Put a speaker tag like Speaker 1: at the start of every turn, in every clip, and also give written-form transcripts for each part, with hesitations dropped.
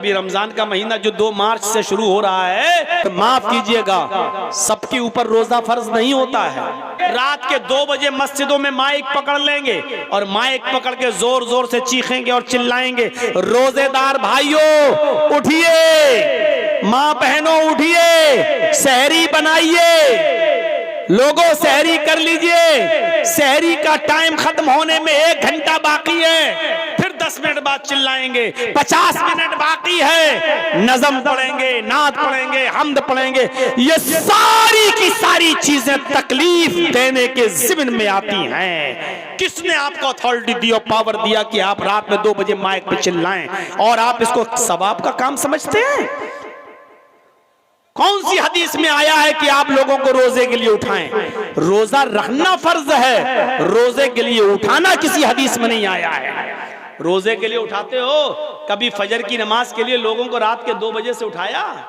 Speaker 1: अभी रमजान का महीना जो 2 मार्च से शुरू हो रहा है, तो माफ कीजिएगा, सबके ऊपर रोजा फर्ज नहीं होता है। रात के 2 बजे मस्जिदों में माइक पकड़ लेंगे और माइक पकड़ के जोर जोर से चीखेंगे और चिल्लाएंगे, रोजेदार भाइयों उठिए, माँ बहनों उठिए, सहरी बनाइए, लोगों सहरी कर लीजिए, सहरी का टाइम खत्म होने में 1 घंटा बाकी है। फिर 10 मिनट बाद चिल्लाएंगे, 50 मिनट बाकी है, नज़म पढ़ेंगे, नात पढ़ेंगे, हम्द पढ़ेंगे। ये सारी की सारी चीजें तकलीफ देने के ज़िम्न में आती हैं। किसने आपको अथॉरिटी दी और पावर दिया कि आप रात में 2 बजे माइक पे चिल्लाएं और आप इसको सवाब का काम समझते हैं? कौन सी हदीस में आया है कि आप लोगों को रोजे के लिए उठाएं? रोजा रखना फर्ज है, रोजे के लिए उठाना किसी हदीस में नहीं आया है। रोजे के लिए उठाते हो, कभी फजर की नमाज के लिए लोगों को रात के 2 बजे से उठाया है?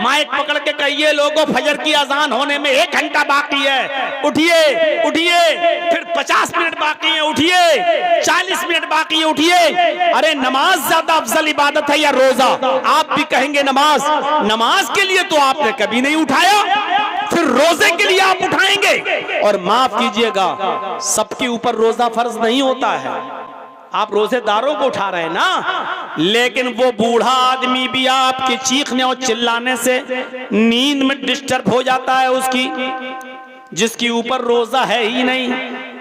Speaker 1: माइक पकड़ के कहिए लोगों फजर की अजान होने में 1 घंटा बाकी है, उठिए उठिए, फिर 50 मिनट बाकी है, उठिए, 40 मिनट बाकी है, उठिए। अरे नमाज ज्यादा अफजल इबादत है या रोजा? आप भी कहेंगे नमाज, नमाज के लिए तो आपने कभी नहीं उठाया, फिर रोजे के लिए आप उठाएंगे? और माफ कीजिएगा, सबके ऊपर रोजा फर्ज नहीं होता है। आप रोजेदारों को उठा रहे हैं ना, लेकिन वो बूढ़ा आदमी भी आपके चीखने और चिल्लाने से नींद में डिस्टर्ब हो जाता है उसकी, जिसके ऊपर रोजा है ही नहीं,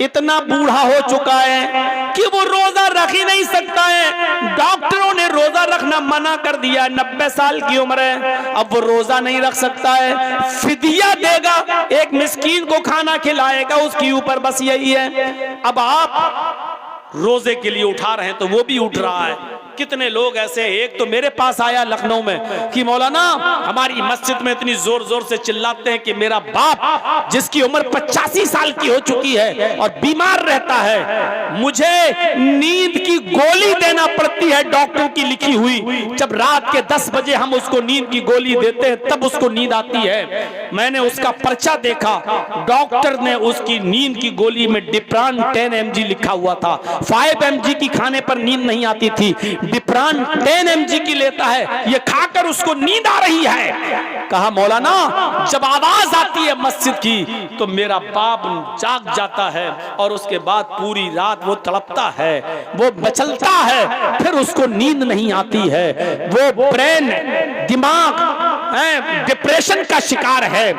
Speaker 1: इतना बूढ़ा हो चुका है कि वो रोजा रख ही नहीं सकता है। डॉक्टरों ने रोजा रखना मना कर दिया, 90 साल की उम्र है, अब वो रोजा नहीं रख सकता है, फिदिया देगा, एक मिस्कीन को खाना खिलाएगा, उसके ऊपर बस यही है। अब आप रोजे के लिए उठा रहे हैं तो वो भी उठ रहा है। कितने लोग ऐसे, एक तो मेरे पास आया लखनऊ में कि मौलाना हमारी मस्जिद में इतनी जोर जोर से चिल्लाते हैं कि मेरा बाप जिसकी उम्र 85 साल की हो चुकी है और बीमार रहता है, मुझे नींद की गोली देना पड़ती है, डॉक्टर की लिखी हुई। जब रात के 10 बजे हम उसको नींद की गोली देते हैं तब उसको नींद आती है। मैंने उसका पर्चा देखा, डॉक्टर ने उसकी नींद की गोली में डिप्रान 10 mg लिखा हुआ था। 5 mg की खाने पर नींद नहीं आती थी, डिप्रान 10 mg की लेता है, ये खाकर उसको नींद आ रही है। कहा मौलाना जब आवाज आती है मस्जिद की तो मेरा बाप जाग जाता है और उसके बाद पूरी रात वो तड़पता है, वो मचलता है, फिर उसको नींद नहीं आती है, वो ब्रेन दिमाग डिप्रेशन का शिकार है,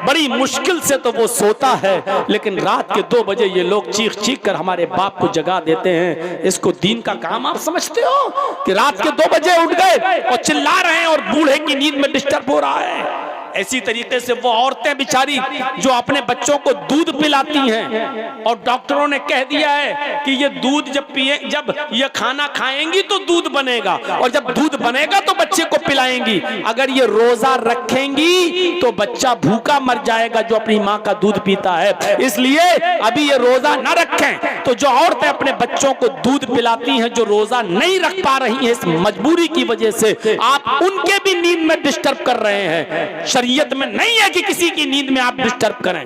Speaker 1: बड़ी मुश्किल से तो वो सोता है। लेकिन रात के 2 बजे ये लोग चीख चीख कर हमारे बाप को जगा देते हैं। इसको दीन का काम आप समझते हो कि रात के 2 बजे उठ गए और चिल्ला रहे हैं और बूढ़े की नींद में डिस्टर्ब हो रहा है? ऐसी तरीके से वो औरतें बेचारी जो अपने बच्चों को दूध पिलाती हैं और डॉक्टरों ने कह दिया है कि ये दूध जब पिए, जब ये खाना खाएंगी तो दूध बनेगा और जब दूध बनेगा तो बच्चे को पिलाएंगी। अगर ये रोजा रखेंगी तो बच्चा भूखा मर जाएगा जो अपनी माँ का दूध पीता है। इसलिए अभी ये रोजा न रखें। तो जो औरतें अपने बच्चों को दूध पिलाती हैं, जो रोजा नहीं रख पा रही हैं इस मजबूरी की वजह से, आप उनके भी नींद में डिस्टर्ब कर रहे हैं। शरीयत में नहीं है कि किसी की नींद में आप डिस्टर्ब करें।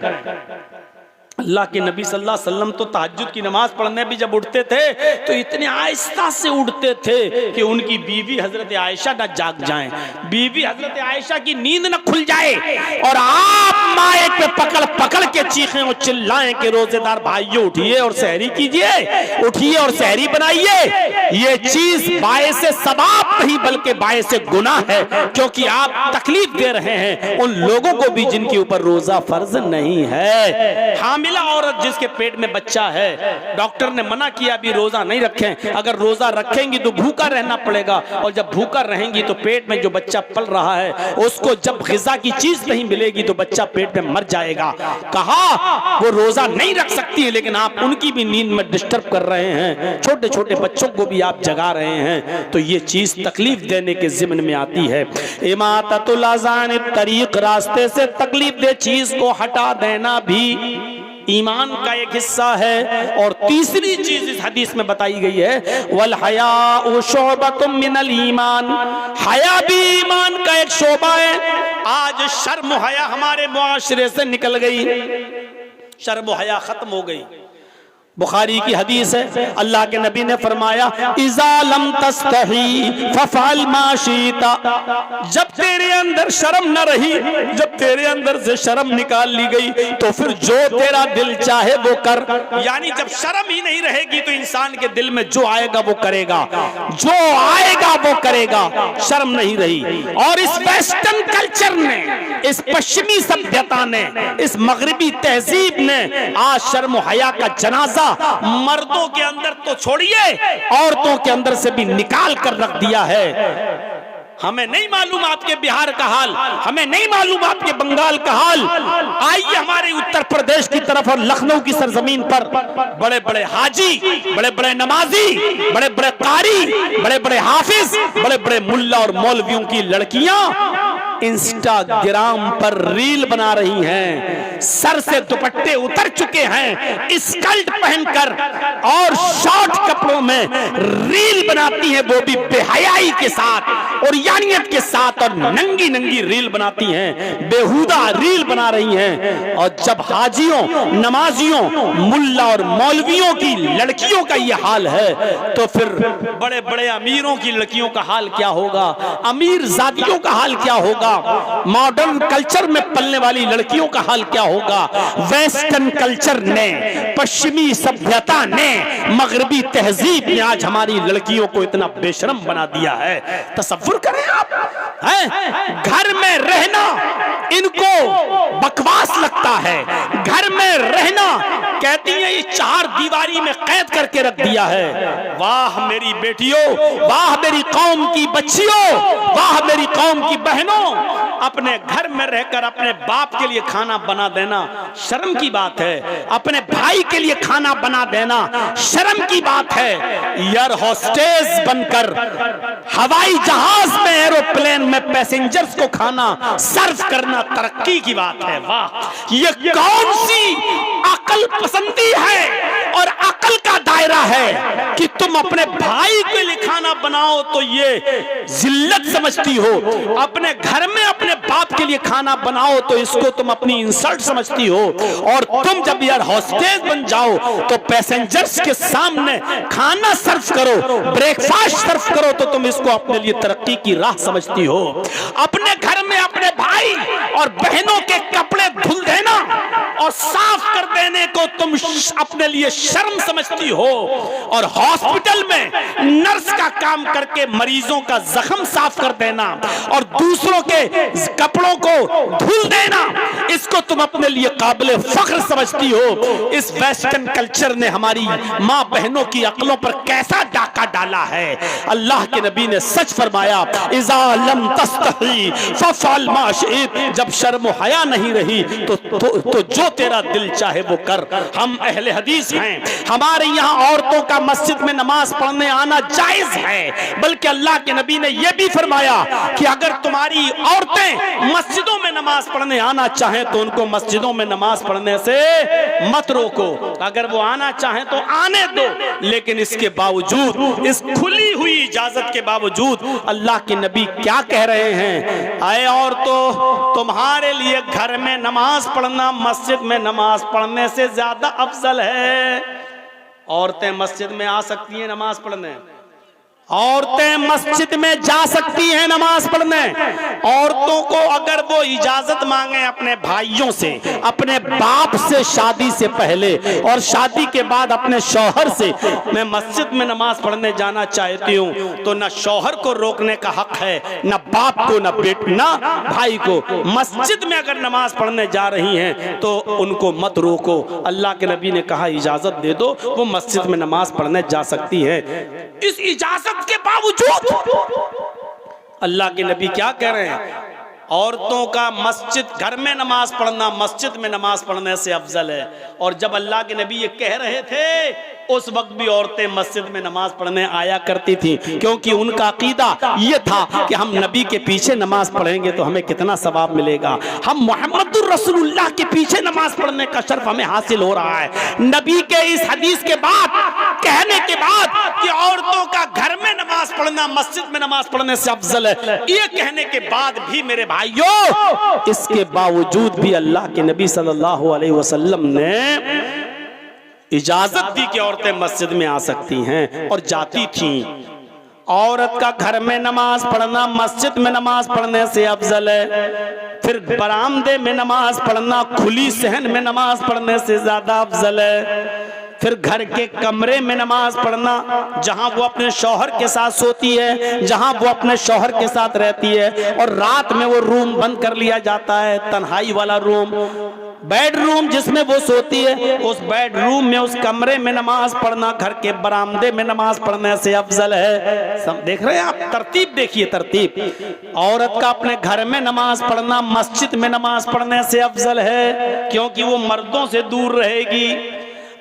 Speaker 1: अल्लाह के नबी सल्लल्लाहु अलैहि वसल्लम तो तहज्जुद की नमाज पढ़ने भी जब उठते थे तो इतने आहिस्ता से उठते थे कि उनकी बीवी हजरत आयशा न जाग जाएं, बीवी हजरत आयशा की नींद न खुल जाए। और आप माइक पे पकड़ पकड़ के चीखें और चिल्लाएं कि रोजेदार भाइयों उठिए और सहरी कीजिए, उठिए और सहरी बनाइए। ये चीज बायसे सवाब नहीं बल्कि बायसे गुनाह है, क्योंकि आप तकलीफ दे रहे हैं उन लोगों को भी जिनके ऊपर रोजा फर्ज नहीं है। हामिला औरत जिसके पेट में बच्चा है, डॉक्टर ने मना किया अभी रोजा नहीं रखें, अगर रोजा रखेंगी तो भूखा रहना पड़ेगा और जब भूखा रहेंगी तो पेट में जो बच्चा पल रहा है उसको जब ग़िज़ा की चीज नहीं मिलेगी तो बच्चा पेट में मर जाएगा। कहा वो रोजा नहीं रख सकती है, लेकिन आप उनकी भी नींद में डिस्टर्ब कर रहे हैं, छोटे छोटे बच्चों को भी आप जगा रहे हैं, तो ये चीज तकलीफ देने के ज़िम्न में आती है। इमाततुल अज़ान तरीक, रास्ते से तकलीफ दे चीज को हटा देना भी ईमान का एक हिस्सा है। और तीसरी चीज इस हदीस में बताई गई है, वल हयाउ शुअबतुम मिनल ईमान, हया भी ईमान का एक शोबा है। आज शर्म हया हमारे मुआशरे से निकल गई, शर्म हया खत्म हो गई। बुखारी की हदीस है, अल्लाह के नबी ने फरमाया इज़ा लम तस्तही फफअल मा शीता, जब तेरे अंदर शर्म न रही, जब तेरे अंदर से शर्म निकाल ली गई तो फिर जो तेरा दिल चाहे वो कर। यानी जब शर्म ही नहीं रहेगी तो इंसान के दिल में जो आएगा वो करेगा, जो आएगा वो करेगा, शर्म नहीं रही। और इस वेस्टर्न कल्चर ने, इस पश्चिमी सभ्यता ने, इस मगरिबी तहजीब ने आज शर्म हया का जनाजा मर्दों के अंदर तो छोड़िए औरतों के अंदर से भी निकाल कर रख दिया है। हमें नहीं मालूम आपके बिहार का हाल, हमें नहीं मालूम आपके बंगाल का हाल। आइए हमारे उत्तर प्रदेश की तरफ और लखनऊ की सरजमीन पर बड़े बड़े हाजी, बड़े बड़े नमाजी, बड़े बड़े कारी, बड़े बड़े हाफिज, बड़े बड़े मुल्ला और मौलवियों की लड़कियां इंस्टाग्राम पर रील बना रही हैं, सर से दुपट्टे उतर चुके हैं, स्कर्ट पहनकर और शॉर्ट कपड़ों में रील बनाती हैं, वो भी बेहयाई के साथ और यानियत के साथ, और नंगी नंगी रील बनाती हैं, बेहुदा रील बना रही हैं। और जब हाजियों, नमाजियों, मुल्ला और मौलवियों की लड़कियों का यह हाल है तो फिर बड़े बड़े अमीरों की लड़कियों का हाल क्या होगा, अमीर जातियों का हाल क्या होगा, मॉडर्न कल्चर में पलने वाली लड़कियों का हाल क्या होगा। वेस्टर्न कल्चर ने, पश्चिमी सभ्यता ने, मगरबी तहजीब ने आज हमारी लड़कियों को इतना बेशरम बना दिया है। तसव्वुर करें आप, हैं? घर में रहना इनको बकवास लगता है, घर में रहना कहती है ये चार दीवारी में कैद करके रख दिया है। वाह मेरी बेटियों, वाह मेरी कौम की बच्चियों, वाह मेरी कौम की बहनों, अपने घर में रहकर अपने बाप के लिए खाना बना देना शर्म की बात है, अपने भाई के लिए खाना बना देना शर्म की बात है। एयर होस्टेस बनकर हवाई जहाज में, एरोप्लेन में पैसेंजर्स को खाना सर्व करना तरक्की की बात है। वाह, ये कौन सी अकल पसंदी है और अकल का दायरा है कि तुम अपने भाई के लिए खाना बनाओ तो ये जिल्लत समझती हो, अपने घर में अपने बाप के लिए खाना बनाओ तो इसको तुम अपनी इंसल्ट समझती हो, और तुम जब एयर होस्टेस बन जाओ तो पैसेंजर्स के सामने खाना सर्व करो, ब्रेकफास्ट सर्व करो तो तुम इसको अपने लिए तरक्की की राह समझती हो। अपने घर में अपने भाई और बहनों के कपड़े धुल देना और साफ कर देने को तुम अपने लिए शर्म समझती हो, और हॉस्पिटल में नर्स का काम करके मरीजों का जख्म साफ कर देना और दूसरों के कपड़ों को धुल देना, इसको तुम अपने लिए काबिल फख्र समझती हो। इस वेस्टर्न कल्चर ने हमारी मां बहनों की अक्लों पर कैसा डाका डाला है। अल्लाह के नबी ने सच फरमाया, इज़ा लम तस्तही फफअल मा शि'त, जब शर्म हया नहीं रही तो जो तेरा दिल चाहे वो कर। हम अहले हदीस हैं, हमारे यहाँ औरतों का मस्जिद में नमाज पढ़ने आना जायज है, बल्कि अल्लाह के नबी ने यह भी फरमाया कि अगर तुम्हारी औरतें मस्जिदों में नमाज पढ़ने आना चाहें तो उनको मस्जिदों में नमाज पढ़ने से मत रोको, अगर वो आना चाहें तो आने दो, लेकिन इसके बावजूद, इस खुली हुई इजाजत के बावजूद अल्लाह के नबी क्या कह रहे हैं, आए औरतों, तुम्हारे लिए घर में नमाज पढ़ना मस्जिद में नमाज पढ़ने से ज्यादा अफजल है। औरतें मस्जिद में आ सकती हैं नमाज पढ़ने, औरतें मस्जिद में जा सकती हैं नमाज पढ़ने। औरतों को अगर वो इजाजत मांगे अपने भाइयों से, अपने बाप से शादी से पहले और शादी के बाद अपने शौहर से, मैं मस्जिद में नमाज पढ़ने जाना चाहती हूँ, तो ना शौहर को रोकने का हक है, ना बाप को, ना बेटे, ना भाई को। मस्जिद में अगर नमाज पढ़ने जा रही हैं तो उनको मत रोको। अल्लाह के नबी ने कहा इजाजत दे दो, वो मस्जिद में नमाज पढ़ने जा सकती है। इस इजाजत के बावजूद अल्लाह के नबी क्या कह रहे हैं, औरतों का मस्जिद, घर में नमाज पढ़ना मस्जिद में नमाज पढ़ने से अफजल है। और जब अल्लाह के नबी ये कह रहे थे उस वक्त भी औरतें मस्जिद में नमाज पढ़ने आया करती थी, क्योंकि उनका अकीदा ये था कि हम नबी के पीछे नमाज पढ़ेंगे तो हमें कितना सवाब मिलेगा, हम मोहम्मदुर रसूलुल्लाह के पीछे नमाज पढ़ने का शर्फ हमें हासिल हो रहा है। नबी के इस हदीस के बाद, कहने के बाद कि औरतों का घर में नमाज पढ़ना मस्जिद में नमाज पढ़ने से अफजल है, ये कहने के बाद भी मेरे भाइयों, इसके बावजूद भी अल्लाह के नबी सल्लल्लाहु अलैहि वसल्लम ने इजाजत दी कि औरतें मस्जिद में आ सकती हैं और जाती थीं। औरत का घर में नमाज पढ़ना मस्जिद में नमाज पढ़ने से अफजल है। फिर बरामदे में नमाज पढ़ना खुली सहन में नमाज पढ़ने से ज्यादा अफजल है। फिर घर के कमरे में नमाज पढ़ना, जहां वो अपने शौहर के साथ सोती है, जहां वो अपने शौहर के साथ रहती है, और रात में वो रूम बंद कर लिया जाता है, तन्हाई वाला रूम, बेडरूम जिसमें वो सोती है, उस बेडरूम में, उस कमरे में नमाज पढ़ना घर के बरामदे में नमाज पढ़ने से अफजल है। सब देख रहे हैं आप, तरतीब देखिए, तरतीब। औरत का अपने घर में नमाज पढ़ना मस्जिद में नमाज पढ़ने से अफजल है, क्योंकि वो मर्दों से दूर रहेगी।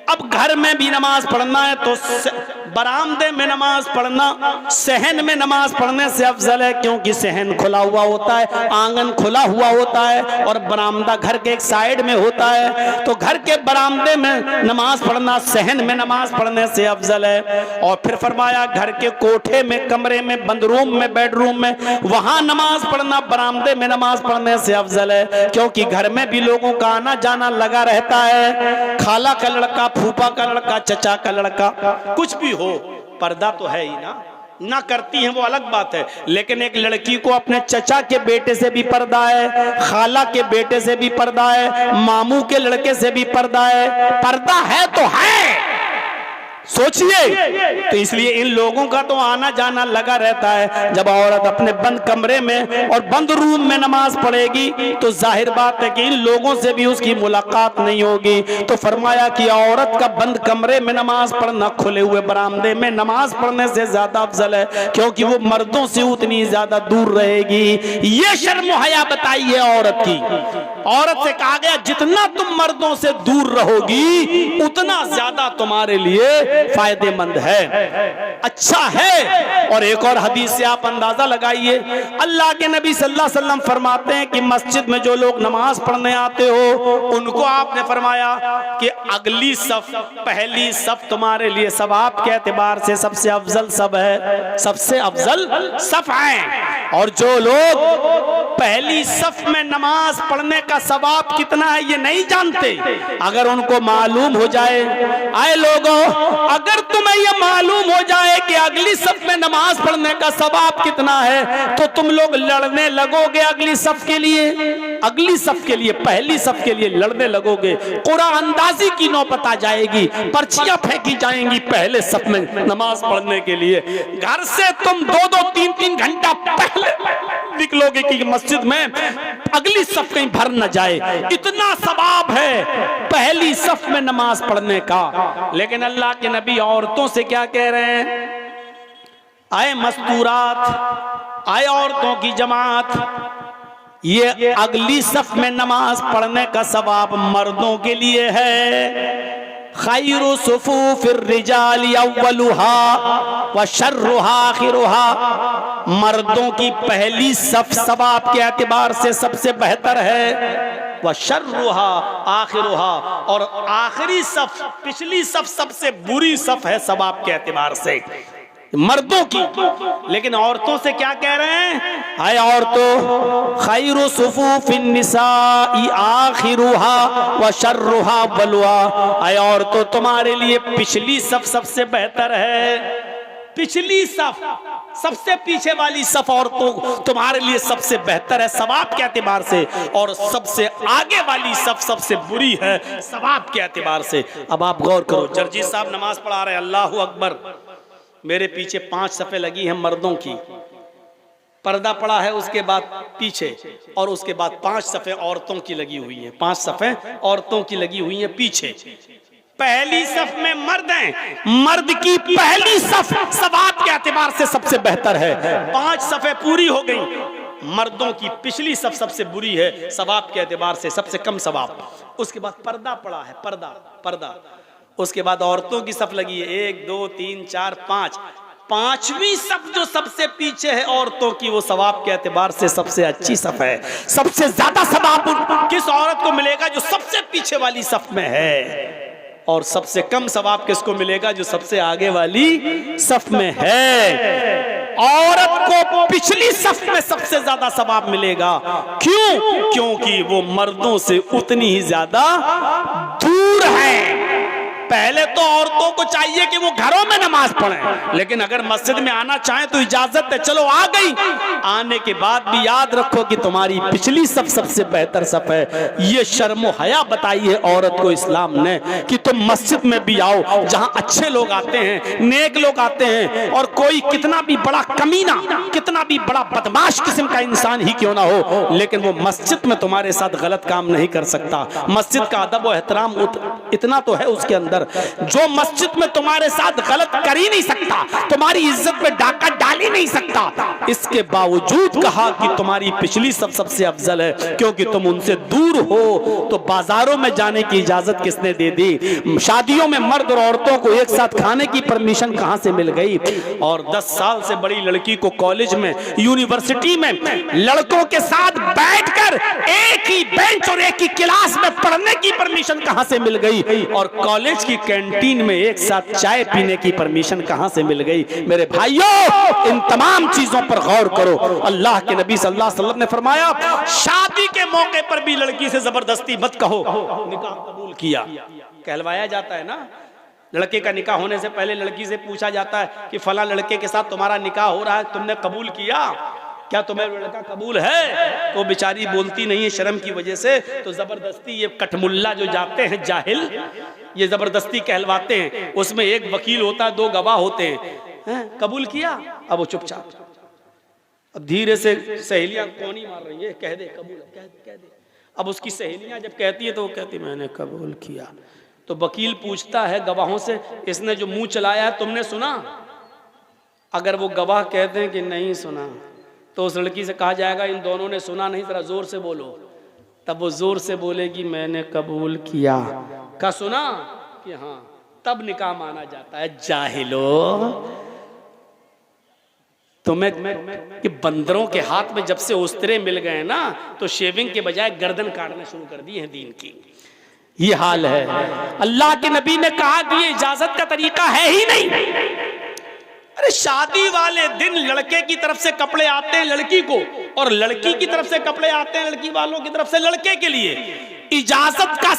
Speaker 1: अब घर में भी नमाज पढ़ना है तो बरामदे में नमाज पढ़ना, सहन में नमाज पढ़ने से अफजल है, क्योंकि सहन खुला हुआ होता है, आंगन खुला हुआ होता है, और बरामदा घर के एक साइड में होता है। तो घर के बरामदे में नमाज पढ़ना सहन में नमाज पढ़ने से अफजल है। और फिर फरमाया घर के कोठे में, कमरे में, बंद रूम में, बेडरूम में, वहां नमाज पढ़ना बरामदे में नमाज पढ़ने से अफजल है, क्योंकि घर में भी लोगों का आना जाना लगा रहता है। खाला का लड़का, फूफा का लड़का, चचा का लड़का, कुछ भी हो, पर्दा तो है ही ना करती हैं वो अलग बात है, लेकिन एक लड़की को अपने चचा के बेटे से भी पर्दा है, खाला के बेटे से भी पर्दा है, मामू के लड़के से भी पर्दा है तो है। सोचिए, तो इसलिए इन लोगों का तो आना जाना लगा रहता है। जब औरत अपने बंद कमरे में और बंद रूम में नमाज पढ़ेगी तो जाहिर बात है कि इन लोगों से भी उसकी मुलाकात नहीं होगी। तो फरमाया कि औरत का बंद कमरे में नमाज पढ़ना खुले हुए बरामदे में नमाज पढ़ने से ज्यादा अफजल है, क्योंकि वो मर्दों से उतनी ज्यादा दूर रहेगी। ये शर्म हया बताई है औरत की। औरत से कहा गया जितना तुम मर्दों से दूर रहोगी उतना ज्यादा तुम्हारे लिए फायदेमंद है, अच्छा है। और एक और हदीस से आप अंदाजा लगाइए, अल्लाह के नबी सल्लल्लाहु अलैहि वसल्लम फरमाते हैं कि मस्जिद में जो लोग नमाज पढ़ने आते हो उनको आपने फरमाया कि अगली सफ, पहली सफ तुम्हारे लिए सवाब के एतबार से सबसे अफजल सब है, सबसे अफजल सफ है। और जो लोग पहली सफ में नमाज पढ़ने का सवाब कितना है ये नहीं जानते, अगर उनको मालूम हो जाए, आए लोगों, अगर तुम्हें यह मालूम हो जाए कि अगली सफ में नमाज पढ़ने का सवाब कितना है तो तुम लोग लड़ने लगोगे अगली सफ के लिए, अगली सफ के लिए, पहली सफ के लिए लड़ने लगोगे। कुरान अंदाजी की नौबत आ जाएगी, पर्चियां फेंकी जाएंगी पहले सफ में नमाज पढ़ने के लिए। घर से तुम 2-2, 3-3 घंटा पहले निकलोगे कि मस्जिद में अगली सफ कहीं भर न जाए, इतना सवाब है पहली सफ में नमाज पढ़ने का। लेकिन अल्लाह के नबी औरतों से क्या कह रहे हैं, आए मस्तूरात, आए औरतों की जमात, ये अगली सफ में नमाज पढ़ने का सवाब मर्दों के लिए है। खैरु सुफूफिर रिजाली अव्वलुहा व शर्रुहा आखिरुहा, मर्दों की पहली सफ सवाब के एतबार से सबसे बेहतर है, व शर्रुहा आखिरुहा, और आखिरी सफ, पिछली सफ सबसे बुरी सफ है सवाब के एतबार से मर्दों की। लेकिन औरतों से क्या कह रहे हैं, हाय औरतों, खैरु सुफूफिन निसाई आखिरुहा व शर्रुहा बलवा, हाय औरतों तुम्हारे लिए पिछली सफ सबसे बेहतर है, पिछली सफ, सबसे पीछे वाली सफ औरतों तुम्हारे लिए सबसे बेहतर है सवाब के एतबार से, और सबसे आगे वाली सफ सबसे बुरी है सवाब के एतबार से। अब आप गौर करो, जर्जी साहब नमाज पढ़ा रहे, अल्लाहु अकबर, मेरे पीछे 5 सफ़े लगी हैं मर्दों की, पर्दा पड़ा है उसके बाद पीछे, और उसके बाद 5 सफ़े औरतों की लगी हुई है, 5 सफ़े औरतों की लगी हुई है पीछे। पहली सफ में मर्द हैं, मर्द की पहली सफ सवाब के एतबार से सबसे बेहतर है, 5 सफ़े पूरी हो गई। मर्दों की पिछली सफ सबसे बुरी है सवाब के एतबार से, सबसे कम सवाब। उसके बाद पर्दा पड़ा है, पर्दा, उसके बाद औरतों की सफ लगी है, 1 2 3 4 5, 5वीं सफ जो सबसे पीछे है औरतों की, वो सवाब के एतबार से सबसे अच्छी सफ है। सबसे ज्यादा सवाब किस औरत को मिलेगा जो सबसे पीछे वाली सफ में है, और सबसे कम सवाब किसको मिलेगा जो सबसे आगे वाली सफ में है। औरत को पिछली सफ में सबसे ज्यादा सवाब मिलेगा, क्यों? क्योंकि वो मर्दों से उतनी ही ज्यादा दूर है। पहले तो औरतों को चाहिए कि वो घरों में नमाज पढ़ें, लेकिन अगर मस्जिद में आना चाहें तो इजाजत है, चलो आ गई। आने के बाद भी याद रखो कि तुम्हारी पिछली सफ सबसे बेहतर सफ है। ये शर्म व हया बताई है औरत को इस्लाम ने कि तुम मस्जिद में भी आओ जहां अच्छे लोग आते हैं, नेक लोग आते हैं, और कोई कितना भी बड़ा कमीना, कितना भी बड़ा बदमाश किस्म का इंसान ही क्यों ना हो, लेकिन वो मस्जिद में तुम्हारे साथ गलत काम नहीं कर सकता। मस्जिद का अदब और एहतराम इतना तो है उसके अंदर, जो मस्जिद में तुम्हारे साथ गलत कर ही नहीं सकता, तुम्हारी इज्जत पे डाका डाल ही नहीं सकता, इसके बावजूद कहा कि तुम्हारी पिछली सब सबसे अफजल है, क्योंकि तुम उनसे दूर हो। तो बाजारों में जाने की इजाजत किसने दे दी? शादियों में मर्द और औरतों को एक साथ खाने की परमिशन कहां से मिल गई? और 10 साल से बड़ी लड़की को कॉलेज में, यूनिवर्सिटी में लड़कों के साथ बैठकर एक ही बेंच और एक ही क्लास में पढ़ने की परमिशन कहां से मिल गई? और कॉलेज की कैंटीन में एक साथ चाय पीने की परमिशन कहां से मिल गई? मेरे भाइयों, इन तमाम चीजों पर गौर करो। अल्लाह के नबी सल्लल्लाहु अलैहि वसल्लम ने फरमाया, शादी के मौके पर भी लड़की से जबरदस्ती मत कहो निकाह कबूल किया। कहलवाया जाता है ना, लड़के का निकाह होने से पहले लड़की से पूछा जाता है कि फला लड़के के साथ तुम्हारा निकाह हो रहा है, तुमने कबूल किया? क्या तुम्हें लड़का कबूल है? तो बेचारी बोलती नहीं है शर्म की वजह से, तो जबरदस्ती ये कटमुल्ला जो जाते हैं जाहिल, ये जबरदस्ती कहलवाते हैं। उसमें एक वकील होता है, 2 गवाह होते हैं, कबूल किया? अब वो चुपचाप, अब धीरे से सहेलियां कोनी मार रही है, कह दे कबूल, कह दे। अब उसकी सहेलियां जब कहती है तो वो कहती मैंने कबूल किया। तो वकील पूछता है गवाहों से, इसने जो मुंह चलाया है तुमने सुना? अगर वो गवाह कहते हैं कि नहीं सुना, तो उस लड़की से कहा जाएगा इन दोनों ने सुना नहीं, जरा जोर से बोलो। तब वो जोर से बोलेगी मैंने कबूल किया। का सुना कि हाँ, तब निकाह माना जाता है। जाहिलो, तुम्हें कि बंदरों के हाथ में जब से उस्तरे मिल गए ना, तो शेविंग के बजाय गर्दन काटना शुरू कर दी है दीन की। ये हाल है। अल्लाह के नबी ने कहा कि ये इजाजत का तरीका है ही नहीं। अरे शादी वाले दिन लड़के की तरफ से कपड़े आते हैं लड़की को, और लड़की की तरफ से कपड़े आते हैं लड़की वालों की तरफ से लड़के के लिए। इजाजत का,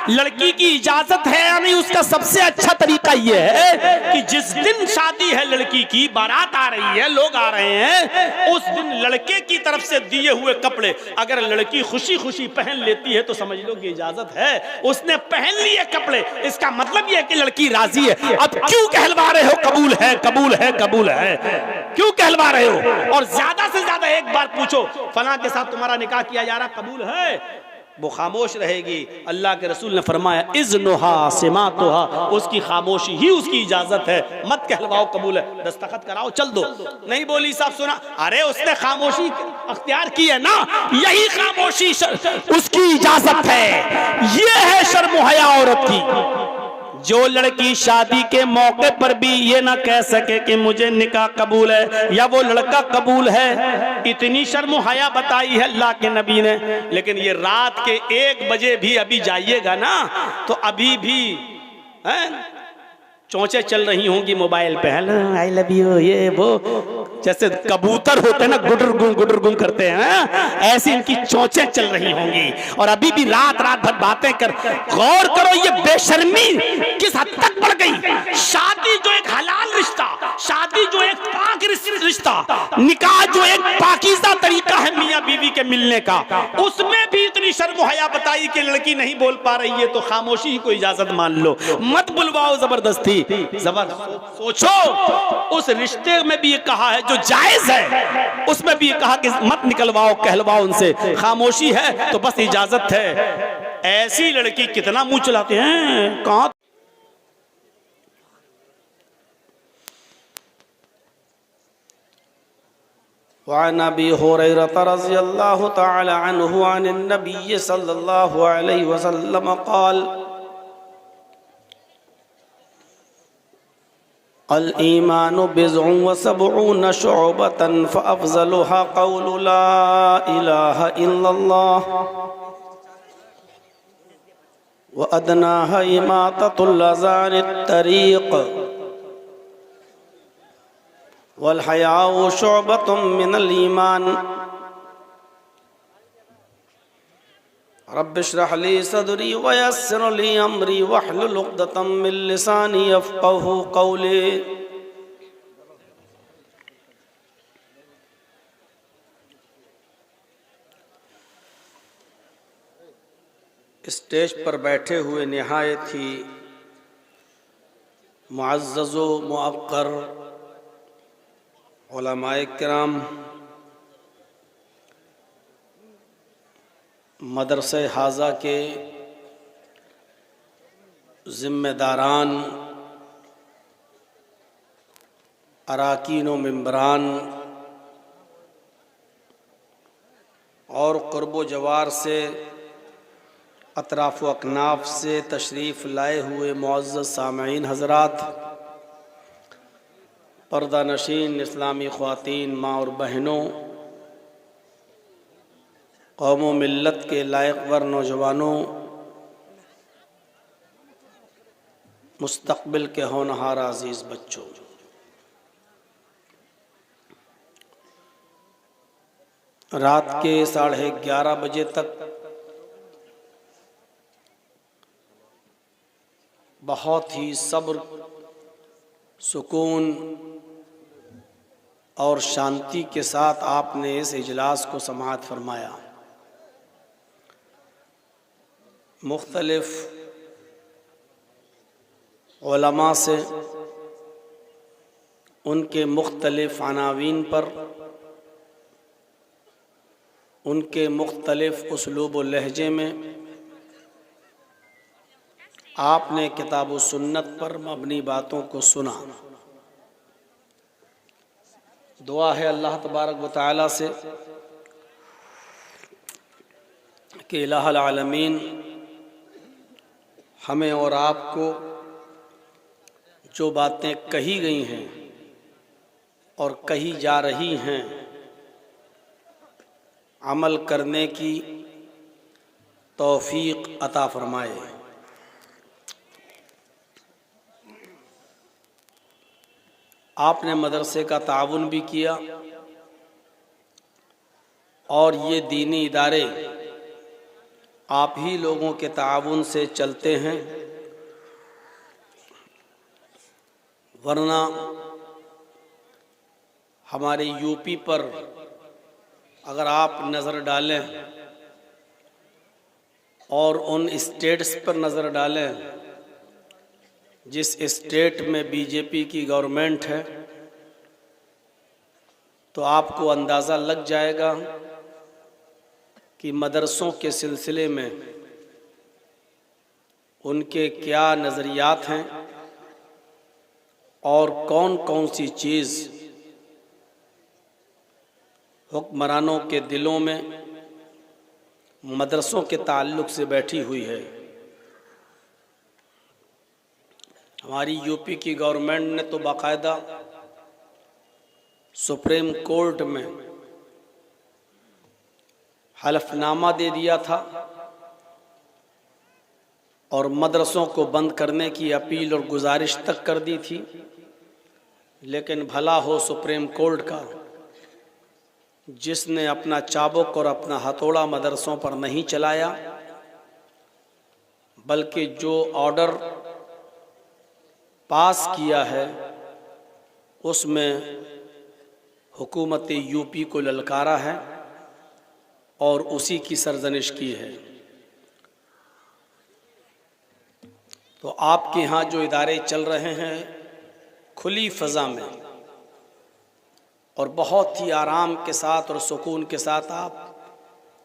Speaker 1: लड़की की इजाजत है या नहीं, उसका सबसे अच्छा तरीका यह है कि जिस दिन शादी है लड़की की, बारात आ रही है, लोग आ रहे हैं, उस दिन लड़के की तरफ से दिए हुए कपड़े अगर लड़की खुशी खुशी पहन लेती है तो समझ लो कि इजाजत है। उसने पहन लिए कपड़े, इसका मतलब यह है कि लड़की राजी है। अब क्यों कहलवा रहे हो कबूल है कबूल है कबूल है? क्यों कहलवा रहे हो? और ज्यादा से ज्यादा एक बार पूछो फला के साथ तुम्हारा निकाह किया जा रहा, कबूल है? वो खामोश रहेगी। अल्लाह के रसूल ने फरमाया इज़्नुहा सिमातुहा, उसकी खामोशी ही उसकी इजाजत है। मत कहलवाओ कबूल है, दस्तखत कराओ चल दो। नहीं बोली साहब सुना, अरे उसने खामोशी अख्तियार की है ना, यही खामोशी उसकी इजाजत है। ये है शर्म व हया औरत की। जो लड़की शादी के मौके पर भी ये ना कह सके कि मुझे निकाह कबूल है या वो लड़का कबूल है, इतनी शर्म हया बताई है अल्लाह के नबी ने। लेकिन ये रात के 1 बजे भी अभी जाइएगा ना, तो अभी भी चोंचे चल रही होंगी मोबाइल पे, हेलो आई लव यू, ये वो, जैसे कबूतर होते हैं ना गुडर गुम करते हैं, ऐसी इनकी चोंचे चल रही होंगी। और अभी भी रात भर बातें कर। गौर करो ये बेशर्मी किस हद तक बढ़ गई। शादी जो एक हलाल रिश्ता, शादी जो एक पाक रिश्ता, निकाह जो एक पाकीज़ा तरीका है मियां बीवी के मिलने का, उसमें भी इतनी शर्म हया बताई कि लड़की नहीं बोल पा रही है तो खामोशी ही को इजाजत मान लो, मत बुलवाओ जबरदस्ती। सोचो, उस रिश्ते में भी ये कहा है जो जायज है, उसमें भी ये कहा कि मत निकलवाओ कहलवाओ उनसे, खामोशी है तो बस इजाजत है। ऐसी लड़की कितना मुंह चलाते हैं। कहां
Speaker 2: वअन अबी हुरैरा रज़ियल्लाहु तआला अन्हु अन नबी सल्लल्लाहु अलैहि वसल्लम क़ाल अल ईमानु बिज़उन व सबऊन शुअबतन फअफ़ज़लुहा क़ौलु ला इलाहा इल्लल्लाह व अदनाहा इमाततुल अज़ानित तरीक़ वल हयाउ शुअबतुम मिनल ईमान। रब्बि इश्रह ली सदरी वयस्सिर ली अमरी वहलुल उक़दतम मिन लिसानी यफ़क़हू क़ौली। स्टेज पर बैठे हुए निहायत ही मुअज़्ज़ज़ व मुअक्कर उलमाए किराम, मदरसे हाजा के ज़िम्मेदारान, अराकीन व मेंबरान और क़ुर्ब व जवार से अतराफ़ व अकनाफ़ से तशरीफ़ लाए हुए मुअज़्ज़ज़ सामईन हज़रात, पर्दा नशीन इस्लामी ख़वातीन, माँ और बहनों, कौम व मिल्लत के लायक़वर नौजवानों, मुस्तक़बिल के होनहार अज़ीज़ बच्चों, रात के 11:30 बजे तक बहुत ही सब्र, सुकून और शांति के साथ आपने इस इजलास को समाअत फरमाया। मुख्तलिफ उलमा से उनके मुख्तलिफ अनावीन पर, उनके मुख्तलिफ उसलूब व लहजे में आपने किताब व सुन्नत पर मबनी बातों को सुना। दुआ है अल्लाह तबारक व तआला से कि इलाहुल आलमीन हमें और आपको जो बातें कही गई हैं और कही जा रही हैं, अमल करने की तौफीक अता फरमाए। आपने मदरसे का ताउन भी किया और ये दीनी इदारे आप ही लोगों के ताउन से चलते हैं, वरना हमारे यूपी पर अगर आप नज़र डालें और उन स्टेट्स पर नज़र डालें जिस स्टेट में बीजेपी की गवर्नमेंट है, तो आपको अंदाज़ा लग जाएगा कि मदरसों के सिलसिले में उनके क्या नज़रियात हैं और कौन कौन सी चीज़ हुक्मरानों के दिलों में मदरसों के ताल्लुक़ से बैठी हुई है। हमारी यूपी की गवर्नमेंट ने तो बाकायदा सुप्रीम कोर्ट में हलफनामा दे दिया था और मदरसों को बंद करने की अपील और गुजारिश तक कर दी थी, लेकिन भला हो सुप्रीम कोर्ट का, जिसने अपना चाबुक और अपना हथौड़ा मदरसों पर नहीं चलाया, बल्कि जो ऑर्डर पास किया है उसमें हुकूमत यूपी को ललकारा है और उसी की सरजनिश की है। तो आपके यहाँ जो इदारे चल रहे हैं खुली फ़ज़ा में और बहुत ही आराम के साथ और सुकून के साथ आप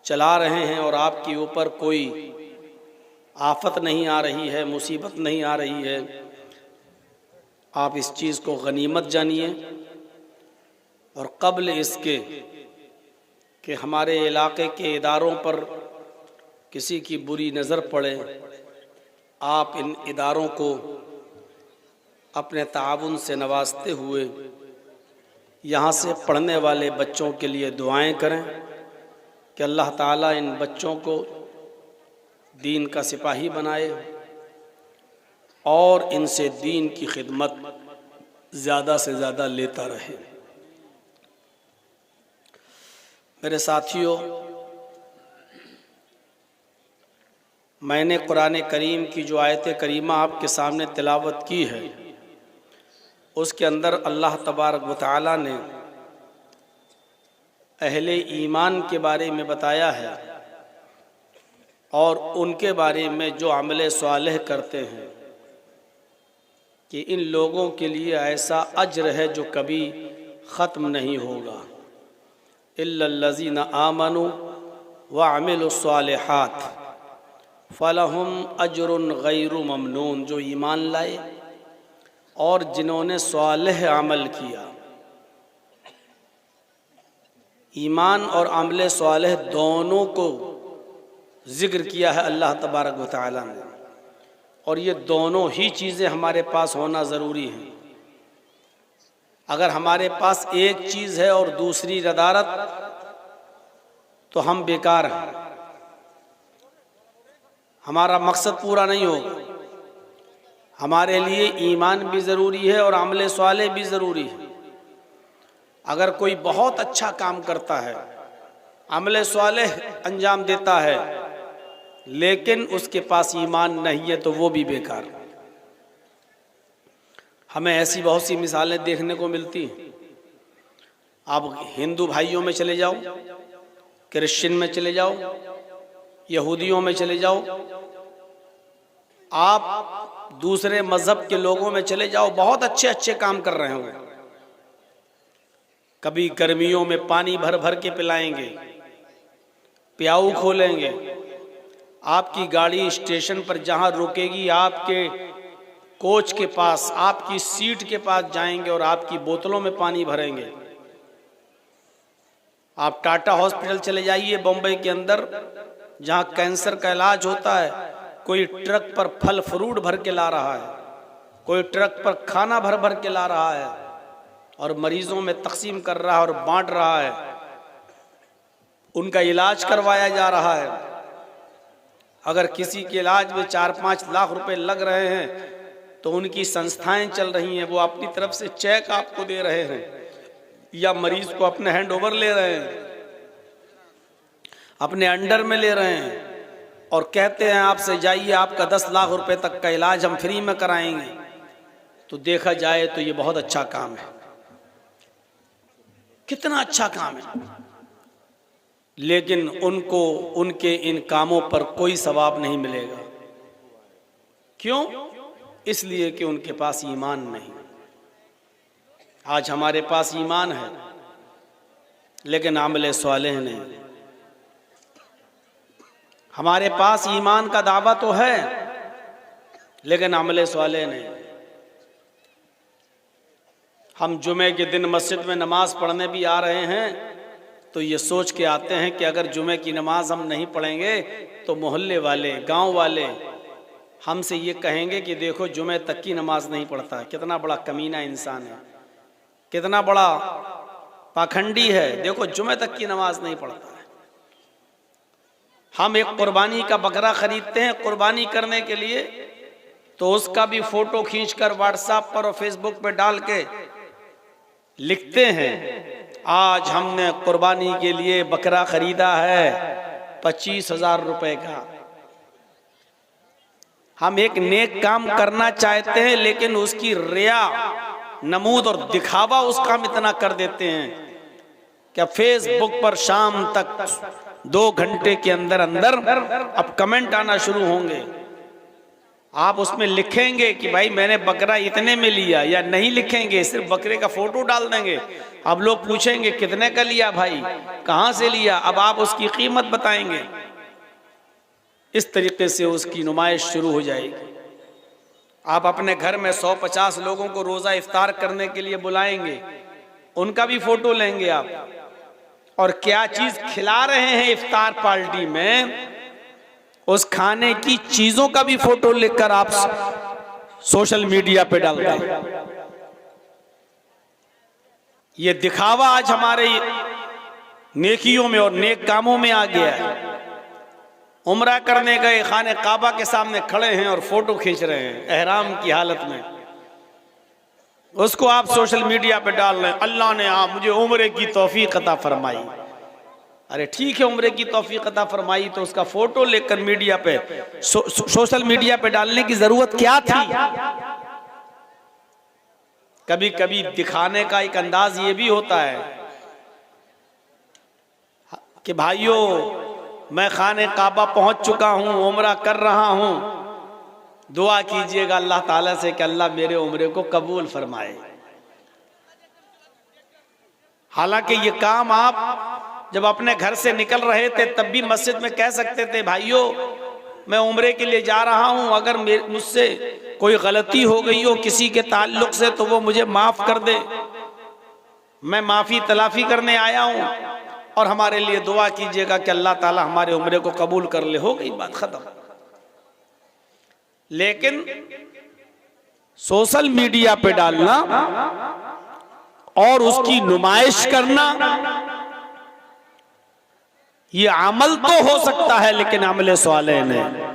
Speaker 2: चला रहे हैं और आपके ऊपर कोई आफत नहीं आ रही है, मुसीबत नहीं आ रही है, आप इस चीज़ को गनीमत जानिए। और क़ब्ल इसके कि हमारे इलाके के इदारों पर किसी की बुरी नज़र पड़े, आप इन इदारों को अपने ताउन से नवाजते हुए यहाँ से पढ़ने वाले बच्चों के लिए दुआएं करें कि अल्लाह ताला इन बच्चों को दीन का सिपाही बनाए और इनसे दीन की खिदमत ज़्यादा से ज़्यादा लेता रहे। मेरे साथियों, मैंने कुरान करीम की जो आयत करीमा आपके सामने तिलावत की है, उसके अंदर अल्लाह तबारक व तआला ने अहले ईमान के बारे में बताया है और उनके बारे में जो अमल स्वालिह करते हैं कि इन लोगों के लिए ऐसा अज्र है जो कभी ख़त्म नहीं होगा। इल्लल्लज़ीना आमनु व अमिलुस्सालिहात फ़लहुम अज्रुन गैरु ममनून, जो ईमान लाए और जिन्होंने स्वालिह अमल किया। ईमान और अमल स्वालिह दोनों को ज़िक्र किया है अल्लाह तबारक व तआला ने, और ये दोनों ही चीज़ें हमारे पास होना ज़रूरी है। अगर हमारे पास एक चीज़ है और दूसरी रदारत, तो हम बेकार हैं, हमारा मकसद पूरा नहीं होगा। हमारे लिए ईमान भी ज़रूरी है और अमल स्वालिह भी ज़रूरी है। अगर कोई बहुत अच्छा काम करता है, अमल स्वालिह अंजाम देता है, लेकिन उसके पास ईमान नहीं है, तो वो भी बेकार। हमें ऐसी बहुत सी मिसालें देखने को मिलती हैं। आप हिंदू भाइयों में चले जाओ, क्रिश्चियन में चले जाओ, यहूदियों में चले जाओ, आप दूसरे मज़हब के लोगों में चले जाओ, बहुत अच्छे अच्छे काम कर रहे होंगे। कभी गर्मियों में पानी भर भर के पिलाएंगे, प्याऊ खोलेंगे, आपकी गाड़ी स्टेशन पर जहां रुकेगी आपके कोच के पास, आपकी सीट के पास जाएंगे और आपकी बोतलों में पानी भरेंगे। आप टाटा हॉस्पिटल चले जाइए बम्बई के अंदर, जहां कैंसर का इलाज होता है, कोई ट्रक पर फल फ्रूट भर के ला रहा है, कोई ट्रक पर खाना भर भर के ला रहा है और मरीजों में तकसीम कर रहा है और बांट रहा है, उनका इलाज करवाया जा रहा है। अगर किसी के इलाज में 4-5 लाख रुपए लग रहे हैं, तो उनकी संस्थाएं चल रही हैं, वो अपनी तरफ से चेक आपको दे रहे हैं या मरीज को अपने हैंड ओवर ले रहे हैं, अपने अंडर में ले रहे हैं और कहते हैं आपसे जाइए, आपका 10 लाख रुपए तक का इलाज हम फ्री में कराएंगे। तो देखा जाए तो ये बहुत अच्छा काम है, कितना अच्छा काम है, लेकिन उनको उनके इन कामों पर कोई सवाब नहीं मिलेगा। क्यों? इसलिए कि उनके पास ईमान नहीं। आज हमारे पास ईमान है, लेकिन अमल स्वालिह नहीं। हमारे पास ईमान का दावा तो है, लेकिन अमल स्वालिह नहीं। हम जुमे के दिन मस्जिद में नमाज पढ़ने भी आ रहे हैं, तो ये सोच के आते हैं कि अगर जुमे की नमाज हम नहीं पढ़ेंगे तो मोहल्ले वाले, गांव वाले हमसे ये कहेंगे कि देखो जुमे तक की नमाज नहीं पढ़ता। कितना बड़ा कमीना इंसान है, कितना बड़ा पाखंडी है, देखो जुमे तक की नमाज नहीं पढ़ता है। हम एक कुर्बानी का बकरा खरीदते हैं कुर्बानी करने के लिए, तो उसका भी फोटो खींचकर व्हाट्सएप पर और फेसबुक पर डाल के लिखते हैं, आज हमने कुर्बानी के लिए बकरा खरीदा है 25,000 रुपए का। हम एक नेक काम करना चाहते हैं, लेकिन उसकी रिया, नमूद और दिखावा उस काम इतना कर देते हैं कि फेसबुक पर शाम तक 2 घंटे के अंदर अंदर अब कमेंट आना शुरू होंगे। आप उसमें लिखेंगे कि भाई मैंने बकरा इतने में लिया, या नहीं लिखेंगे, सिर्फ बकरे का फोटो डाल देंगे। अब लोग पूछेंगे कितने का लिया भाई, कहाँ से लिया, अब आप उसकी कीमत बताएंगे। इस तरीके से उसकी नुमाइश शुरू हो जाएगी। आप अपने घर में 150 लोगों को रोज़ा इफ्तार करने के लिए बुलाएंगे, उनका भी फोटो लेंगे आप, और क्या चीज़ खिला रहे हैं इफ्तार पार्टी में, उस खाने की चीज़ों का भी फोटो लेकर आप सोशल मीडिया पे डाल दें। ये दिखावा आज हमारे नेकियों में और नेक कामों में आ गया है। उम्रा करने गए, खाने काबा के सामने खड़े हैं और फोटो खींच रहे हैं एहराम की हालत में, उसको आप सोशल मीडिया पे डाल रहे हैं। अल्लाह ने आप मुझे उम्रे की तौफीक अता फरमाई, अरे ठीक है, उम्रे की तौफीक अता फरमाई तो उसका फोटो लेकर मीडिया पे सोशल मीडिया पे डालने की जरूरत क्या थी? कभी कभी दिखाने का एक अंदाज ये भी होता है कि भाइयों मैं खाने काबा पहुंच चुका हूं, उम्रा कर रहा हूं, दुआ कीजिएगा अल्लाह ताला से कि अल्लाह मेरे उम्रे को कबूल फरमाए। हालांकि ये काम आप जब अपने घर से निकल रहे थे तब भी मस्जिद में कह सकते थे, भाइयों मैं उम्रे के लिए जा रहा हूं, अगर मुझसे कोई गलती हो गई हो किसी के ताल्लुक से तो वो मुझे माफ कर दे, मैं माफी तलाफी करने आया हूं और हमारे लिए दुआ कीजिएगा कि अल्लाह ताला हमारे उम्रे को कबूल कर ले। हो गई बात खत्म। लेकिन सोशल मीडिया पे डालना और उसकी नुमाइश करना, ये अमल तो हो सकता है लेकिन अमल स्वालेह नहीं।